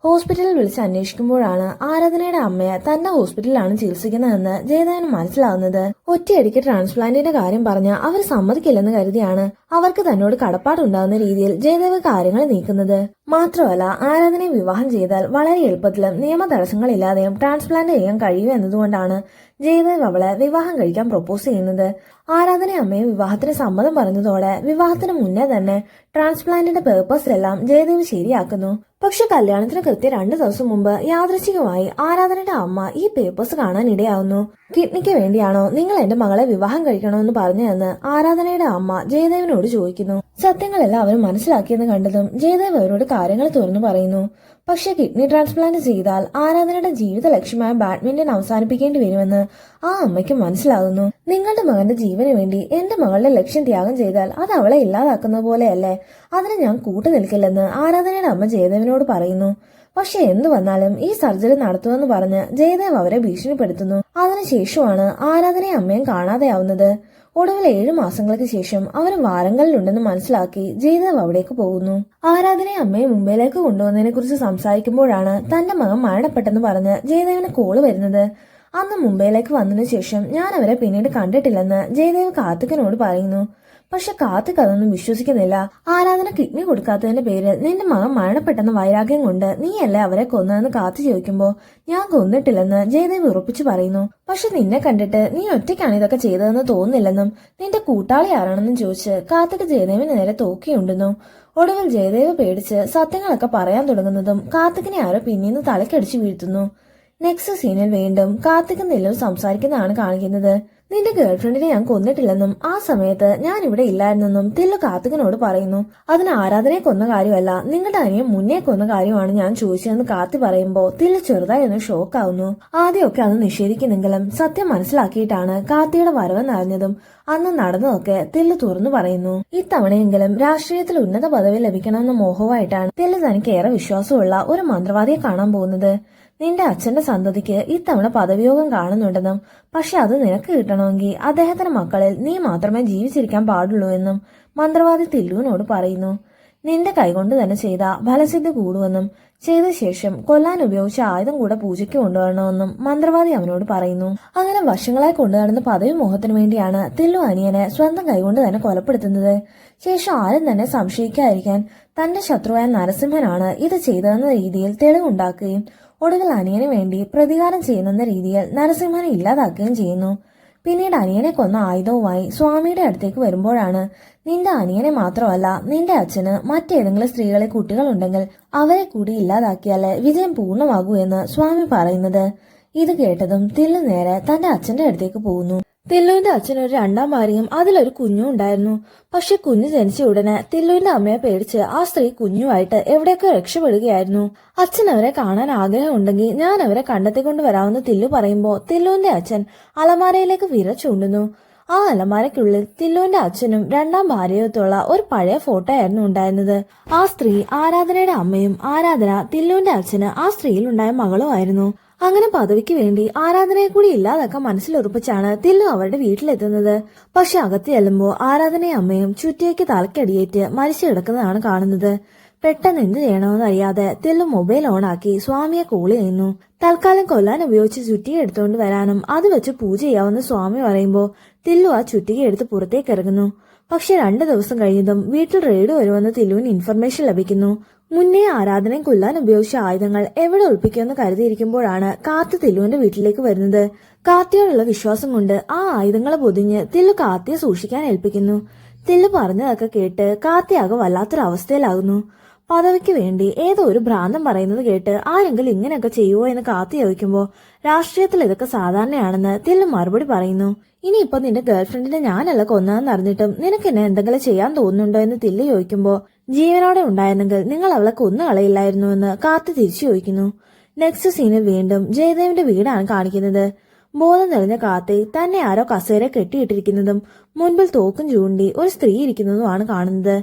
ഹോസ്പിറ്റലിൽ വിളിച്ച് അന്വേഷിക്കുമ്പോഴാണ് ആരാധനയുടെ അമ്മയെ തന്റെ ഹോസ്പിറ്റലിലാണ് ചികിത്സിക്കുന്നതെന്ന് ജയദേവന് മനസ്സിലാവുന്നത്. ഒറ്റയടിക്ക് ട്രാൻസ്പ്ലാന്റിന്റെ കാര്യം പറഞ്ഞ അവർ സമ്മതിക്കില്ലെന്ന് കരുതിയാണ് അവർക്ക് തന്നോട് കടപ്പാടുണ്ടാകുന്ന രീതിയിൽ ജയദേവ് കാര്യങ്ങൾ നീക്കുന്നത്. മാത്രമല്ല ആരാധനയെ വിവാഹം ചെയ്താൽ വളരെ എളുപ്പത്തിലും നിയമ തടസ്സങ്ങളില്ലാതെയും ട്രാൻസ്പ്ലാന്റ് ചെയ്യാൻ കഴിയൂ എന്നതുകൊണ്ടാണ് ജയദേവ് അവളെ വിവാഹം കഴിക്കാൻ പ്രൊപ്പോസ് ചെയ്യുന്നത്. ആരാധന അമ്മയെ വിവാഹത്തിന് സമ്മതം പറഞ്ഞതോടെ വിവാഹത്തിന് മുന്നേ തന്നെ ട്രാൻസ്പ്ലാന്റിന്റെ പേർപ്പസിലെല്ലാം ജയദേവ് ശരിയാക്കുന്നു. പക്ഷെ കല്യാണത്തിന് കൃത്യം 2 ദിവസം മുമ്പ് യാദൃച്ഛികമായി ആരാധനയുടെ അമ്മ ഈ പേപ്പേഴ്സ് കാണാൻ ഇടയാവുന്നു. കിഡ്നിക്ക് വേണ്ടിയാണോ നിങ്ങൾ എന്റെ മകളെ വിവാഹം കഴിക്കണമെന്ന് പറഞ്ഞതെന്ന് ആരാധനയുടെ അമ്മ ജയദേവിനോട് ചോദിക്കുന്നു. സത്യങ്ങളെല്ലാം അവർ മനസ്സിലാക്കിയെന്ന് കണ്ടതും ജയദേവ് അവരോട് കാര്യങ്ങൾ തുറന്നു പറയുന്നു. പക്ഷെ കിഡ്നി ട്രാൻസ്പ്ലാന്റ് ചെയ്താൽ ആരാധനയുടെ ജീവിത ലക്ഷ്യമായ ബാഡ്മിന്റൺ അവസാനിപ്പിക്കേണ്ടി വരുമെന്ന് ആ അമ്മയ്ക്ക് മനസ്സിലാകുന്നു. നിങ്ങളുടെ മകന്റെ ജീവന് വേണ്ടി എന്റെ മകളുടെ ലക്ഷ്യം ത്യാഗം ചെയ്താൽ അത് അവളെ ഇല്ലാതാക്കുന്ന പോലെയല്ലേ, അതിന് ഞാൻ കൂട്ടുനിൽക്കില്ലെന്ന് ആരാധനയുടെ അമ്മ ജയദേവിനോട് പറയുന്നു. പക്ഷെ എന്തു വന്നാലും ഈ സർജറി നടത്തുമെന്ന് പറഞ്ഞ് ജയദേവ് അവരെ ഭീഷണിപ്പെടുത്തുന്നു. അതിനുശേഷമാണ് ആരാധനയെ അമ്മയും കാണാതെയാവുന്നത്. ഒടുവിൽ 7 മാസങ്ങൾക്ക് ശേഷം അവർ വാരങ്ങളിലുണ്ടെന്ന് മനസ്സിലാക്കി ജയദേവ് അവിടേക്ക് പോകുന്നു. ആരാധനയെ അമ്മയെ മുംബൈയിലേക്ക് കൊണ്ടുവന്നതിനെ കുറിച്ച് സംസാരിക്കുമ്പോഴാണ് തന്റെ മകൻ മരണപ്പെട്ടെന്ന് പറഞ്ഞ് ജയദേവിന് കോള് വരുന്നത്. അന്ന് മുംബൈയിലേക്ക് വന്നതിനു ശേഷം ഞാൻ അവരെ പിന്നീട് കണ്ടിട്ടില്ലെന്ന് ജയദേവ് കാർത്തികിനോട് പറയുന്നു. പക്ഷെ കാർത്തിക് അതൊന്നും വിശ്വസിക്കുന്നില്ല. ആരാധന കിഡ്നി കൊടുക്കാത്തതിന്റെ പേരിൽ നിന്റെ മകൻ മരണപ്പെട്ടെന്ന വൈരാഗ്യം കൊണ്ട് നീയല്ലേ അവരെ കൊന്നതെന്ന് കാർത്തി ചോദിക്കുമ്പോ ഞാൻ കൊന്നിട്ടില്ലെന്ന് ജയദേവ് ഉറപ്പിച്ചു പറയുന്നു. പക്ഷെ നിന്നെ കണ്ടിട്ട് നീ ഒറ്റയ്ക്കാണ് ഇതൊക്കെ ചെയ്തതെന്ന് തോന്നുന്നില്ലെന്നും നിന്റെ കൂട്ടാളി ആരാണെന്നും ചോദിച്ച് കാർത്തിക് ജയദേവിന് നേരെ തോക്കിയുണ്ടെന്നു. ഒടുവിൽ ജയദേവ് പേടിച്ച് സത്യങ്ങളൊക്കെ പറയാൻ തുടങ്ങുന്നതും കാർത്തികിനെ ആരോ പിന്നീന്ന് തലക്കടിച്ചു വീഴ്ത്തുന്നു. നെക്സ്റ്റ് സീനിൽ വീണ്ടും കാർത്തികും നെല്ലും സംസാരിക്കുന്നതാണ് കാണിക്കുന്നത്. നിന്റെ ഗേൾഫ്രണ്ടിനെ ഞാൻ കൊന്നിട്ടില്ലെന്നും ആ സമയത്ത് ഞാൻ ഇവിടെ ഇല്ലായിരുന്നെന്നും തില്ലു കാർത്തികിനോട് പറയുന്നു. അതിന് ആരാധനയെ കൊന്ന കാര്യമല്ല, നിങ്ങളുടെ അനിയൻ മുന്നേ കൊന്ന കാര്യമാണ് ഞാൻ ചോദിച്ചതെന്ന് കാർത്തി പറയുമ്പോ തില്ലു ചെറുതായി ഒന്ന് ഷോക്കാവുന്നു. ആദ്യമൊക്കെ അത് നിഷേധിക്കുന്നെങ്കിലും സത്യം മനസ്സിലാക്കിയിട്ടാണ് കാർത്തിയുടെ വരവെന്നറിഞ്ഞതും അന്ന് നടന്നതൊക്കെ തില്ലു തുറന്നു പറയുന്നു. ഇത്തവണയെങ്കിലും രാഷ്ട്രീയത്തിൽ ഉന്നത പദവി ലഭിക്കണമെന്ന മോഹമായിട്ടാണ് തില്ലു തനിക്ക് ഏറെ വിശ്വാസമുള്ള ഒരു മന്ത്രവാദിയെ കാണാൻ പോകുന്നത്. നിന്റെ അച്ഛന്റെ സന്തതിക്ക് ഇത്തവണ പദവിയോഗം കാണുന്നുണ്ടെന്നും പക്ഷെ അത് നിനക്ക് കിട്ടണമെങ്കിൽ അദ്ദേഹത്തിന്റെ മക്കളിൽ നീ മാത്രമേ ജീവിച്ചിരിക്കാൻ പാടുള്ളൂ എന്നും മന്ത്രവാദി തില്ലുവിനോട് പറയുന്നു. നിന്റെ കൈകൊണ്ട് തന്നെ ചെയ്ത ഫലസിദ്ധി കൂടുമെന്നും ചെയ്ത ശേഷം കൊല്ലാൻ ഉപയോഗിച്ച ആയുധം കൂടെ പൂജയ്ക്ക് കൊണ്ടുവരണമെന്നും മന്ത്രവാദി അവനോട് പറയുന്നു. അങ്ങനെ വർഷങ്ങളായി കൊണ്ടുനടന്ന പദവി മോഹത്തിനു വേണ്ടിയാണ് തില്ലു അനിയനെ സ്വന്തം കൈകൊണ്ട് തന്നെ കൊലപ്പെടുത്തുന്നത്. ശേഷം ആരും തന്നെ സംശയിക്കാതിരിക്കാൻ തന്റെ ശത്രുവായ നരസിംഹനാണ് ഇത് ചെയ്തതെന്ന രീതിയിൽ തെളിവുണ്ടാക്കുകയും ഒടുവിൽ അനിയന് വേണ്ടി പ്രതികാരം ചെയ്യുന്നെന്ന രീതിയിൽ നരസിംഹനെ ഇല്ലാതാക്കുകയും ചെയ്യുന്നു. പിന്നീട് അനിയനെ കൊന്ന ആയുധവുമായി സ്വാമിയുടെ അടുത്തേക്ക് വരുമ്പോഴാണ് നിന്റെ അനിയനെ മാത്രമല്ല നിന്റെ അച്ഛന് മറ്റേതെങ്കിലും സ്ത്രീകളെ കുട്ടികളുണ്ടെങ്കിൽ അവരെ കൂടി ഇല്ലാതാക്കിയാലേ വിജയം പൂർണ്ണമാകൂ എന്ന് സ്വാമി പറയുന്നത്. ഇത് കേട്ടതും തില്ലു നേരെ തന്റെ അച്ഛന്റെ അടുത്തേക്ക് പോകുന്നു. തില്ലുവിന്റെ അച്ഛനൊരു രണ്ടാം ഭാര്യയും അതിലൊരു കുഞ്ഞും ഉണ്ടായിരുന്നു. പക്ഷെ കുഞ്ഞ് ജനിച്ച ഉടനെ തില്ലുവിന്റെ അമ്മയെ പേടിച്ച് ആ സ്ത്രീ കുഞ്ഞുമായിട്ട് എവിടെയൊക്കെ രക്ഷപ്പെടുകയായിരുന്നു. അച്ഛൻ അവരെ കാണാൻ ആഗ്രഹമുണ്ടെങ്കിൽ ഞാൻ അവരെ കണ്ടെത്തിക്കൊണ്ട് വരാമെന്ന് തില്ലു പറയുമ്പോ തില്ലുവിന്റെ അച്ഛൻ അലമാരയിലേക്ക് വിരൽ ചൂണ്ടുന്നു. ആ അലമാരയ്ക്കുള്ളിൽ തില്ലുവിന്റെ അച്ഛനും രണ്ടാം ഭാര്യയുമൊത്തുള്ള ഒരു പഴയ ഫോട്ടോ ആയിരുന്നു ഉണ്ടായിരുന്നത്. ആ സ്ത്രീ ആരാധനയുടെ അമ്മയും ആരാധന തില്ലുവിന്റെ അച്ഛന് ആ സ്ത്രീയിൽ ഉണ്ടായ മകളും ആയിരുന്നു. അങ്ങനെ പദവിക്ക് വേണ്ടി ആരാധനയെ കൂടി ഇല്ലാതാക്കാൻ മനസ്സിലുറപ്പിച്ചാണ് തില്ലു അവരുടെ വീട്ടിലെത്തുന്നത്. പക്ഷെ അകത്ത് ചെല്ലുമ്പോൾ ആരാധനയും അമ്മയും ചുറ്റിയേക്ക് തലക്കടിയേറ്റ് മരിച്ചു കിടക്കുന്നതാണ് കാണുന്നത്. പെട്ടെന്ന് എന്ത് ചെയ്യണമെന്ന് അറിയാതെ തില്ലു മൊബൈൽ ഓണാക്കി സ്വാമിയെ കോൾ ചെയ്യുന്നു. തൽക്കാലം കൊല്ലാൻ ഉപയോഗിച്ച് ചുറ്റിക എടുത്തുകൊണ്ട് വരാനും അത് വെച്ച് പൂജ ചെയ്യാമെന്ന് സ്വാമി പറയുമ്പോൾ തില്ലു ആ ചുറ്റിക എടുത്ത് പുറത്തേക്ക് ഇറങ്ങുന്നു. പക്ഷെ 2 ദിവസം കഴിഞ്ഞതും വീട്ടിൽ റെയ്ഡ് വരുമെന്ന് തില്ലുവിന് ഇൻഫർമേഷൻ ലഭിക്കുന്നു. മുന്നേ ആരാധനയും കൊല്ലാൻ ഉപയോഗിച്ച ആയുധങ്ങൾ എവിടെ ഒളിപ്പിക്കുമെന്ന് കരുതിയിരിക്കുമ്പോഴാണ് കാർത്തി തില്ലുവിന്റെ വീട്ടിലേക്ക് വരുന്നത്. കാർത്തിയോടുള്ള വിശ്വാസം കൊണ്ട് ആ ആയുധങ്ങളെ പൊതിഞ്ഞ് തില്ലു കാർത്തിയെ സൂക്ഷിക്കാൻ ഏൽപ്പിക്കുന്നു. തില്ലു പറഞ്ഞതൊക്കെ കേട്ട് കാർത്തിയാകെ വല്ലാത്തൊരവസ്ഥയിലാകുന്നു. പദവിക്ക് വേണ്ടി ഏതോ ഒരു ഭ്രാന്തം പറയുന്നത് കേട്ട് ആരെങ്കിലും ഇങ്ങനെയൊക്കെ ചെയ്യുവോ എന്ന് കാർത്തി ചോദിക്കുമ്പോൾ രാഷ്ട്രീയത്തിൽ ഇതൊക്കെ സാധാരണയാണെന്ന് തില്ലു മറുപടി പറയുന്നു. ഇനിയിപ്പോ നിന്റെ ഗേൾഫ്രണ്ടിനെ ഞാനല്ല കൊന്നതെന്ന് അറിഞ്ഞിട്ടും നിനക്ക് എന്നെ എന്തെങ്കിലും ചെയ്യാൻ തോന്നുന്നുണ്ടോ എന്ന് തില്ലു ചോദിക്കുമ്പോൾ ജീവനോടെ ഉണ്ടായിരുന്നെങ്കിൽ നിങ്ങൾ അവളെ കൊന്നു കളയില്ലായിരുന്നു എന്ന് കാർത്തി തിരിച്ചു ചോദിക്കുന്നു. നെക്സ്റ്റ് സീനിൽ വീണ്ടും ജയദേവിന്റെ വീടാണ് കാണിക്കുന്നത്. ബോധം തെളിഞ്ഞ കാർത്തി തന്നെ ആരോ കസേര കെട്ടിയിട്ടിരിക്കുന്നതും മുൻപിൽ തോക്കും ചൂണ്ടി ഒരു സ്ത്രീ ഇരിക്കുന്നതുമാണ് കാണുന്നത്.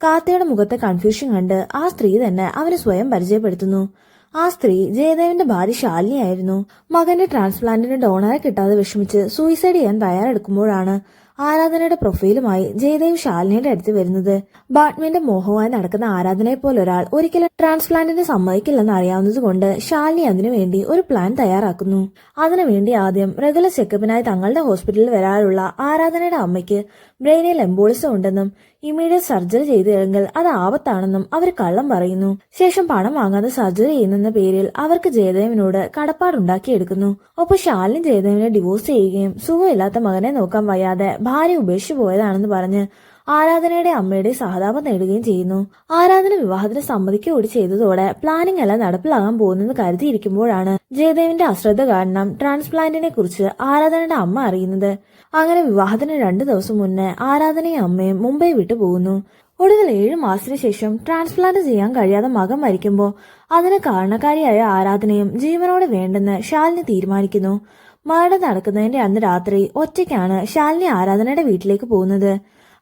കാർത്തിയുടെ മുഖത്തെ കൺഫ്യൂഷൻ കണ്ട് ആ സ്ത്രീ തന്നെ അവന് സ്വയം പരിചയപ്പെടുത്തുന്നു. ആ സ്ത്രീ ജയദേവിന്റെ ഭാര്യ ശാലിനിയായിരുന്നു. മകന്റെ ട്രാൻസ്പ്ലാന്റിന് ഡോണറെ കിട്ടാതെ വിഷമിച്ച് സൂയിസൈഡ് ചെയ്യാൻ തയ്യാറെടുക്കുമ്പോഴാണ് ആരാധനയുടെ പ്രൊഫൈലുമായി ജയദേവ് ശാലിനിയുടെ അടുത്ത് വരുന്നത്. ബാഡ്മിന്റെ മോഹവുമായി നടക്കുന്ന ആരാധനയെ പോലെ ഒരാൾ ഒരിക്കലും ട്രാൻസ്പ്ലാന്റിന് സമ്മതിക്കില്ലെന്ന് അറിയാവുന്നതുകൊണ്ട് ശാലിനി അതിനുവേണ്ടി ഒരു പ്ലാൻ തയ്യാറാക്കുന്നു. അതിനുവേണ്ടി ആദ്യം റെഗുലർ ചെക്കപ്പിനായി തങ്ങളുടെ ഹോസ്പിറ്റലിൽ വരാനുള്ള ആരാധനയുടെ അമ്മയ്ക്ക് ബ്രെയിനിൽ എംബോളിസം ഉണ്ടെന്നും ഇമ്മീഡിയറ്റ് സർജറി ചെയ്തില്ലെങ്കിൽ അത് ആപത്താണെന്നും അവർ കള്ളം പറയുന്നു. ശേഷം പണം വാങ്ങാതെ സർജറി ചെയ്യുന്നെന്ന പേരിൽ അവർക്ക് ജയദേവിനോട് കടപ്പാടുണ്ടാക്കിയെടുക്കുന്നു. ഒപ്പം ശാലിനി ജയദേവിനെ ഡിവോഴ്സ് ചെയ്യുകയും സുഖമില്ലാത്ത മകനെ നോക്കാൻ വയ്യാതെ ഭാര്യ ഉപേക്ഷിച്ചു പോയതാണെന്ന് പറഞ്ഞ് ആരാധനയുടെ അമ്മയുടെ സഹതാപം നേടുകയും ചെയ്യുന്നു. ആരാധന വിവാഹത്തിന് സമ്മതിക്കുകയൂടി ചെയ്തതോടെ പ്ലാനിംഗ് എല്ലാം നടപ്പിലാകാൻ പോകുന്നെന്ന് കരുതിയിരിക്കുമ്പോഴാണ് ജയദേവിന്റെ അശ്രദ്ധ കാരണം ട്രാൻസ്പ്ലാന്റിനെ കുറിച്ച് ആരാധനയുടെ അമ്മ അറിയുന്നത്. അങ്ങനെ വിവാഹത്തിന് 2 ദിവസം മുന്നേ ആരാധനയും അമ്മയും മുംബൈ വിട്ടു പോകുന്നു. ഒടുവിൽ 7 മാസത്തിന് ശേഷം ട്രാൻസ്പ്ലാന്റ് ചെയ്യാൻ കഴിയാതെ മകൻ മരിക്കുമ്പോൾ അതിന് കാരണക്കാരിയായ ആരാധനയും ജീവനോടെ വേണ്ടെന്ന് ശാലിനി തീരുമാനിക്കുന്നു. മരണം നടക്കുന്നതിന്റെ അന്ന് രാത്രി ഒറ്റയ്ക്കാണ് ശാലിനി ആരാധനയുടെ വീട്ടിലേക്ക് പോകുന്നത്.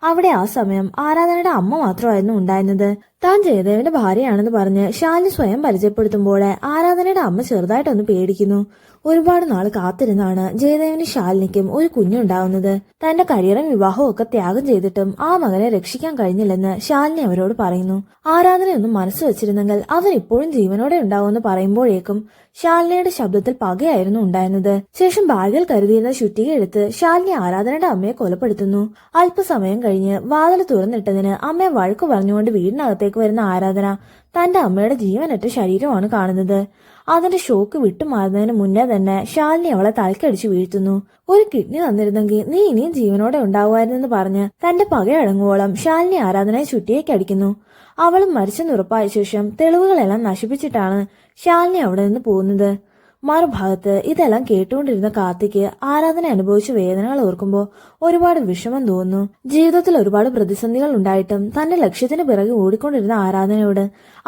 അവിടെ ആ സമയം ആരാധനയുടെ അമ്മ മാത്രമായിരുന്നു ഉണ്ടായിരുന്നത്. താൻ ജയദേവിന്റെ ഭാര്യയാണെന്ന് പറഞ്ഞ് ശാലിനി സ്വയം പരിചയപ്പെടുത്തുമ്പോഴേ ആരാധനയുടെ അമ്മ ചെറുതായിട്ടൊന്ന് പേടിക്കുന്നു. ഒരുപാട് നാൾ കാത്തിരുന്നാണ് ജയദേവിന് ശാലിനിക്കും ഒരു കുഞ്ഞുണ്ടാവുന്നത്. തന്റെ കരിയറും വിവാഹവും ഒക്കെ ത്യാഗം ചെയ്തിട്ടും ആ മകനെ രക്ഷിക്കാൻ കഴിഞ്ഞില്ലെന്ന് ശാലിനി അവരോട് പറയുന്നു. ആരാധനയൊന്നും മനസ്സ് വെച്ചിരുന്നെങ്കിൽ അവർ ഇപ്പോഴും ജീവനോടെ ഉണ്ടാവുമെന്ന് പറയുമ്പോഴേക്കും ശാലിനിയുടെ ശബ്ദത്തിൽ പകയായിരുന്നു ഉണ്ടായിരുന്നത്. ശേഷം ബാഗിൽ കരുതിയിരുന്ന ചുറ്റിക എടുത്ത് ശാലിനി ആരാധനയുടെ അമ്മയെ കൊലപ്പെടുത്തുന്നു. അല്പസമയം കഴിഞ്ഞ് വാതിൽ തുറന്നിട്ടതിന് അമ്മയെ വഴക്കു പറഞ്ഞുകൊണ്ട് വീടിനകത്തേക്ക് വരുന്ന ആരാധന തന്റെ അമ്മയുടെ ജീവനറ്റ ശരീരമാണ് കാണുന്നത്. അതിന്റെ ഷോക്ക് വിട്ടുമാറുന്നതിന് മുന്നേ തന്നെ ശാലിനി അവളെ തലക്കടിച്ചു വീഴ്ത്തുന്നു. ഒരു കിഡ്നി തന്നിരുന്നെങ്കിൽ നീ ഇനിയും ജീവനോടെ ഉണ്ടാവുമായിരുന്നെന്ന് പറഞ്ഞ് തന്റെ പകയടങ്ങുവോളം ശാലിനി ആരാധനയെ ചുറ്റിയേക്ക് അടിക്കുന്നു. അവളും മരിച്ചെന്ന് ഉറപ്പായ ശേഷം തെളിവുകളെല്ലാം നശിപ്പിച്ചിട്ടാണ് ശാലിനി അവിടെ നിന്ന് പോകുന്നത്. മറുഭാഗത്ത് ഇതെല്ലാം കേട്ടുകൊണ്ടിരുന്ന കാർത്തിക്ക് ആരാധന അനുഭവിച്ച വേദനകൾ ഓർക്കുമ്പോൾ ഒരുപാട് വിഷമം തോന്നുന്നു. ജീവിതത്തിൽ ഒരുപാട് പ്രതിസന്ധികൾ ഉണ്ടായിട്ടും തന്റെ ലക്ഷ്യത്തിന് പിറകെ ഓടിക്കൊണ്ടിരുന്ന ആരാധനയോട്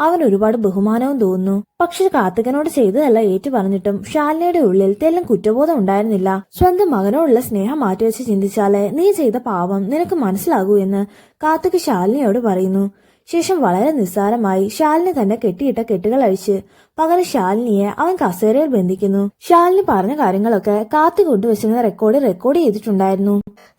അവൻ ഒരുപാട് ബഹുമാനവും തോന്നുന്നു. പക്ഷെ കാർത്തികനോട് ചെയ്തതല്ല ഏറ്റു പറഞ്ഞിട്ടും ശാലിനിയുടെ ഉള്ളിൽ തെല്ലും കുറ്റബോധം ഉണ്ടായിരുന്നില്ല. സ്വന്തം മകനോടുള്ള സ്നേഹം മാറ്റിവെച്ച് ചിന്തിച്ചാലേ നീ ചെയ്ത പാപം നിനക്ക് മനസ്സിലാകൂ എന്ന് കാർത്തിക് ശാലിനിയോട് പറയുന്നു. ശേഷം വളരെ നിസ്സാരമായി ശാലിനി തന്നെ കെട്ടിയിട്ട കെട്ടുകൾ അഴിച്ച് പകരം ശാലിനിയെ അവൻ കസേരയിൽ ബന്ധിക്കുന്നു. ശാലിനി പറഞ്ഞ കാര്യങ്ങളൊക്കെ കാർത്തി കൊണ്ടുവച്ചിരുന്ന റെക്കോർഡ് ചെയ്തിട്ടുണ്ടായിരുന്നു.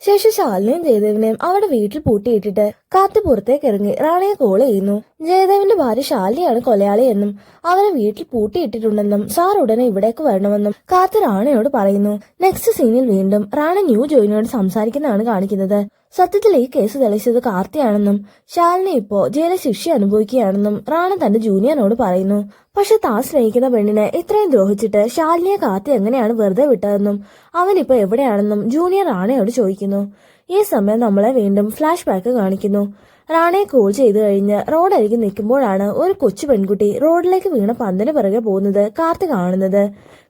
ശേഷം ശാലിനിയും ജയദേവിനെയും അവിടെ വീട്ടിൽ പൂട്ടിയിട്ടിട്ട് കാർത്തി പുറത്തേക്ക് ഇറങ്ങി റാണയെ കോൾ ചെയ്യുന്നു. ജയദേവിന്റെ ഭാര്യ ശാലിനിയാണ് കൊലയാളി എന്നും അവനെ വീട്ടിൽ പൂട്ടിയിട്ടിട്ടുണ്ടെന്നും സാർ ഉടനെ ഇവിടേക്ക് വരണമെന്നും കാർത്തി റാണയോട് പറയുന്നു. നെക്സ്റ്റ് സീനിൽ വീണ്ടും റാണ ന്യൂ ജോയിനോട് സംസാരിക്കുന്നതാണ് കാണിക്കുന്നത്. സത്യത്തിൽ ഈ കേസ് തെളിയിച്ചത് കാർത്തിയാണെന്നും ശാലിനി ഇപ്പോ ജയിലിൽ ശിക്ഷ അനുഭവിക്കുകയാണെന്നും റാണ തന്റെ ജൂനിയറിനോട് പറയുന്നു. പക്ഷെ താൻ സ്നേഹിക്കുന്ന പെണ്ണിനെ ഇത്രയും ദ്രോഹിച്ചിട്ട് ശാലിനിയെ കാർത്തി എങ്ങനെയാണ് വെറുതെ വിട്ടതെന്നും അവനിപ്പോ എവിടെയാണെന്നും ജൂനിയർ റാണയോട് ചോദിക്കുന്നു. ഈ സമയം നമ്മളെ വീണ്ടും ഫ്ലാഷ് ബാക്ക് കാണിക്കുന്നു. റാണയെ കോൾ ചെയ്തു കഴിഞ്ഞ് റോഡരികിൽ നിൽക്കുമ്പോഴാണ് ഒരു കൊച്ചു പെൺകുട്ടി റോഡിലേക്ക് വീണ പന്തിന് പിറകെ പോകുന്നത് കാർത്തി കാണുന്നത്.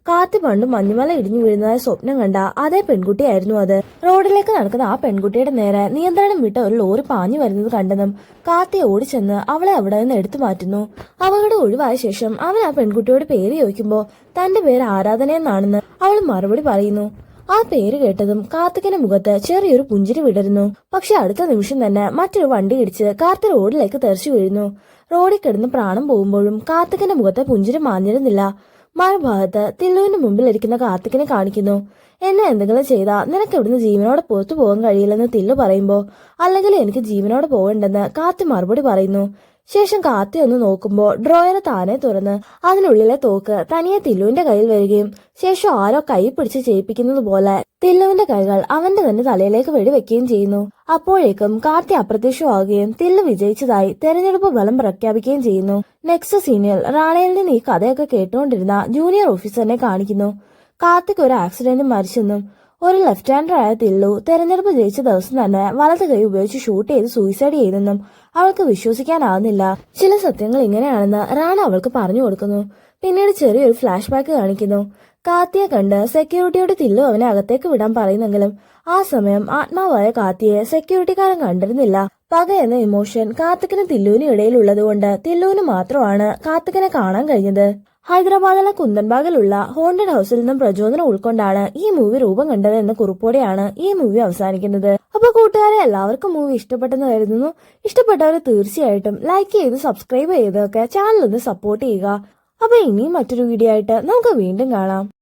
കാർത്തി പണ്ട് മഞ്ഞുമല ഇടിഞ്ഞു വീഴുന്നതായി സ്വപ്നം കണ്ട അതേ പെൺകുട്ടിയായിരുന്നു അത്. റോഡിലേക്ക് നടക്കുന്ന ആ പെൺകുട്ടിയുടെ നേരെ നിയന്ത്രണം വിട്ട ഒരു ലോറി പാഞ്ഞു വരുന്നത് കണ്ടതും കാർത്തി ഓടിച്ചെന്ന് അവളെ അവിടെ നിന്ന് എടുത്തു മാറ്റുന്നു. അപകടം ഒഴിവായ ശേഷം അവൻ ആ പെൺകുട്ടിയോട് പേര് ചോദിക്കുമ്പോൾ തന്റെ പേര് ആരാധനയെന്നാണെന്ന് അവൾ മറുപടി പറയുന്നു. ആ പേര് കേട്ടതും കാർത്തിക്കിന്റെ മുഖത്ത് ചെറിയൊരു പുഞ്ചിരി വിടരുന്നു. പക്ഷെ അടുത്ത നിമിഷം തന്നെ മറ്റൊരു വണ്ടി ഇടിച്ച് കാർത്തി റോഡിലേക്ക് തെറിച്ചു വീഴുന്നു. റോഡിൽ കിടന്ന് പ്രാണം പോകുമ്പോഴും കാർത്തിക്കിന്റെ മുഖത്ത് പുഞ്ചിരി മാഞ്ഞിരുന്നില്ല. മറുഭാഗത്ത് തില്ലുവിന്റെ മുമ്പിൽ ഇരിക്കുന്ന കാർത്തിക്കിനെ കാണിക്കുന്നു. എന്നെ എന്തെങ്കിലും ചെയ്താൽ നിനക്ക് ഇവിടുന്ന് ജീവനോടെ പുറത്തു പോകാൻ കഴിയില്ലെന്ന് തില്ലു പറയുമ്പോ അല്ലെങ്കിൽ എനിക്ക് ജീവനോടെ പോകണ്ടെന്ന് കാർത്തി മറുപടി പറയുന്നു. ശേഷം കാർത്തി ഒന്ന് നോക്കുമ്പോൾ ഡ്രോയർ താനെ തുറന്ന് അതിനുള്ളിലെ തോക്ക് തനിയെ തില്ലുവിന്റെ കയ്യിൽ വരികയും ശേഷം ആരോ കൈ പിടിച്ച് ചെയ്യിപ്പിക്കുന്നത് പോലെ തില്ലുവിന്റെ കൈകൾ അവന്റെ തന്നെ തലയിലേക്ക് വെടിവെക്കുകയും ചെയ്യുന്നു. അപ്പോഴേക്കും കാർത്തി അപ്രത്യക്ഷമാവുകയും തില്ലു വിജയിച്ചതായി തെരഞ്ഞെടുപ്പ് ഫലം പ്രഖ്യാപിക്കുകയും ചെയ്യുന്നു. നെക്സ്റ്റ് സീനിൽ റാണയിൽ നിന്ന് ഈ കഥയൊക്കെ കേട്ടുകൊണ്ടിരുന്ന ജൂനിയർ ഓഫീസറിനെ കാണിക്കുന്നു. കാർത്തിക് ഒരു ആക്സിഡന്റിൽ മരിച്ചെന്നും ഒരു ലെഫ്റ്റ് ഹാൻഡറായ തില്ലു തെരഞ്ഞെടുപ്പ് ജയിച്ച ദിവസം തന്നെ വലത് കൈ ഉപയോഗിച്ച് ഷൂട്ട് ചെയ്ത് സൂയിസൈഡ് ചെയ്തെന്നും അവൾക്ക് വിശ്വസിക്കാനാവുന്നില്ല. ചില സത്യങ്ങൾ ഇങ്ങനെയാണെന്ന് റാണ അവൾക്ക് പറഞ്ഞു കൊടുക്കുന്നു. പിന്നീട് ചെറിയൊരു ഫ്ലാഷ് ബാക്ക് കാണിക്കുന്നു. കാർത്തിയെ കണ്ട് സെക്യൂരിറ്റിയോട് തില്ലു അവനെ അകത്തേക്ക് വിടാൻ പറയുന്നെങ്കിലും ആ സമയം ആത്മാവായ കാർത്തിയെ സെക്യൂരിറ്റിക്കാരൻ കണ്ടിരുന്നില്ല. പക എന്ന ഇമോഷൻ കാർത്തിക്കിനും തില്ലുവിനും ഇടയിലുള്ളതുകൊണ്ട് തില്ലുവിന് മാത്രമാണ് കാർത്തിക്കിനെ കാണാൻ കഴിഞ്ഞത്. ഹൈദരാബാദിലെ കുന്ദൻബാഗിലുള്ള ഹോണ്ടഡ് ഹൗസിൽ നിന്നും പ്രചോദനം ഉൾക്കൊണ്ടാണ് ഈ മൂവി രൂപം കണ്ടത് എന്ന കുറിപ്പോടെയാണ് ഈ മൂവി അവസാനിക്കുന്നത്. അപ്പൊ കൂട്ടുകാരെ, എല്ലാവർക്കും മൂവി ഇഷ്ടപ്പെട്ടെന്ന് കരുതുന്നു. ഇഷ്ടപ്പെട്ടവർ തീർച്ചയായിട്ടും ലൈക്ക് ചെയ്ത് സബ്സ്ക്രൈബ് ചെയ്തൊക്കെ ചാനൽ ഒന്ന് സപ്പോർട്ട് ചെയ്യുക. അപ്പൊ ഇനിയും മറ്റൊരു വീഡിയോ ആയിട്ട് നമുക്ക് വീണ്ടും കാണാം.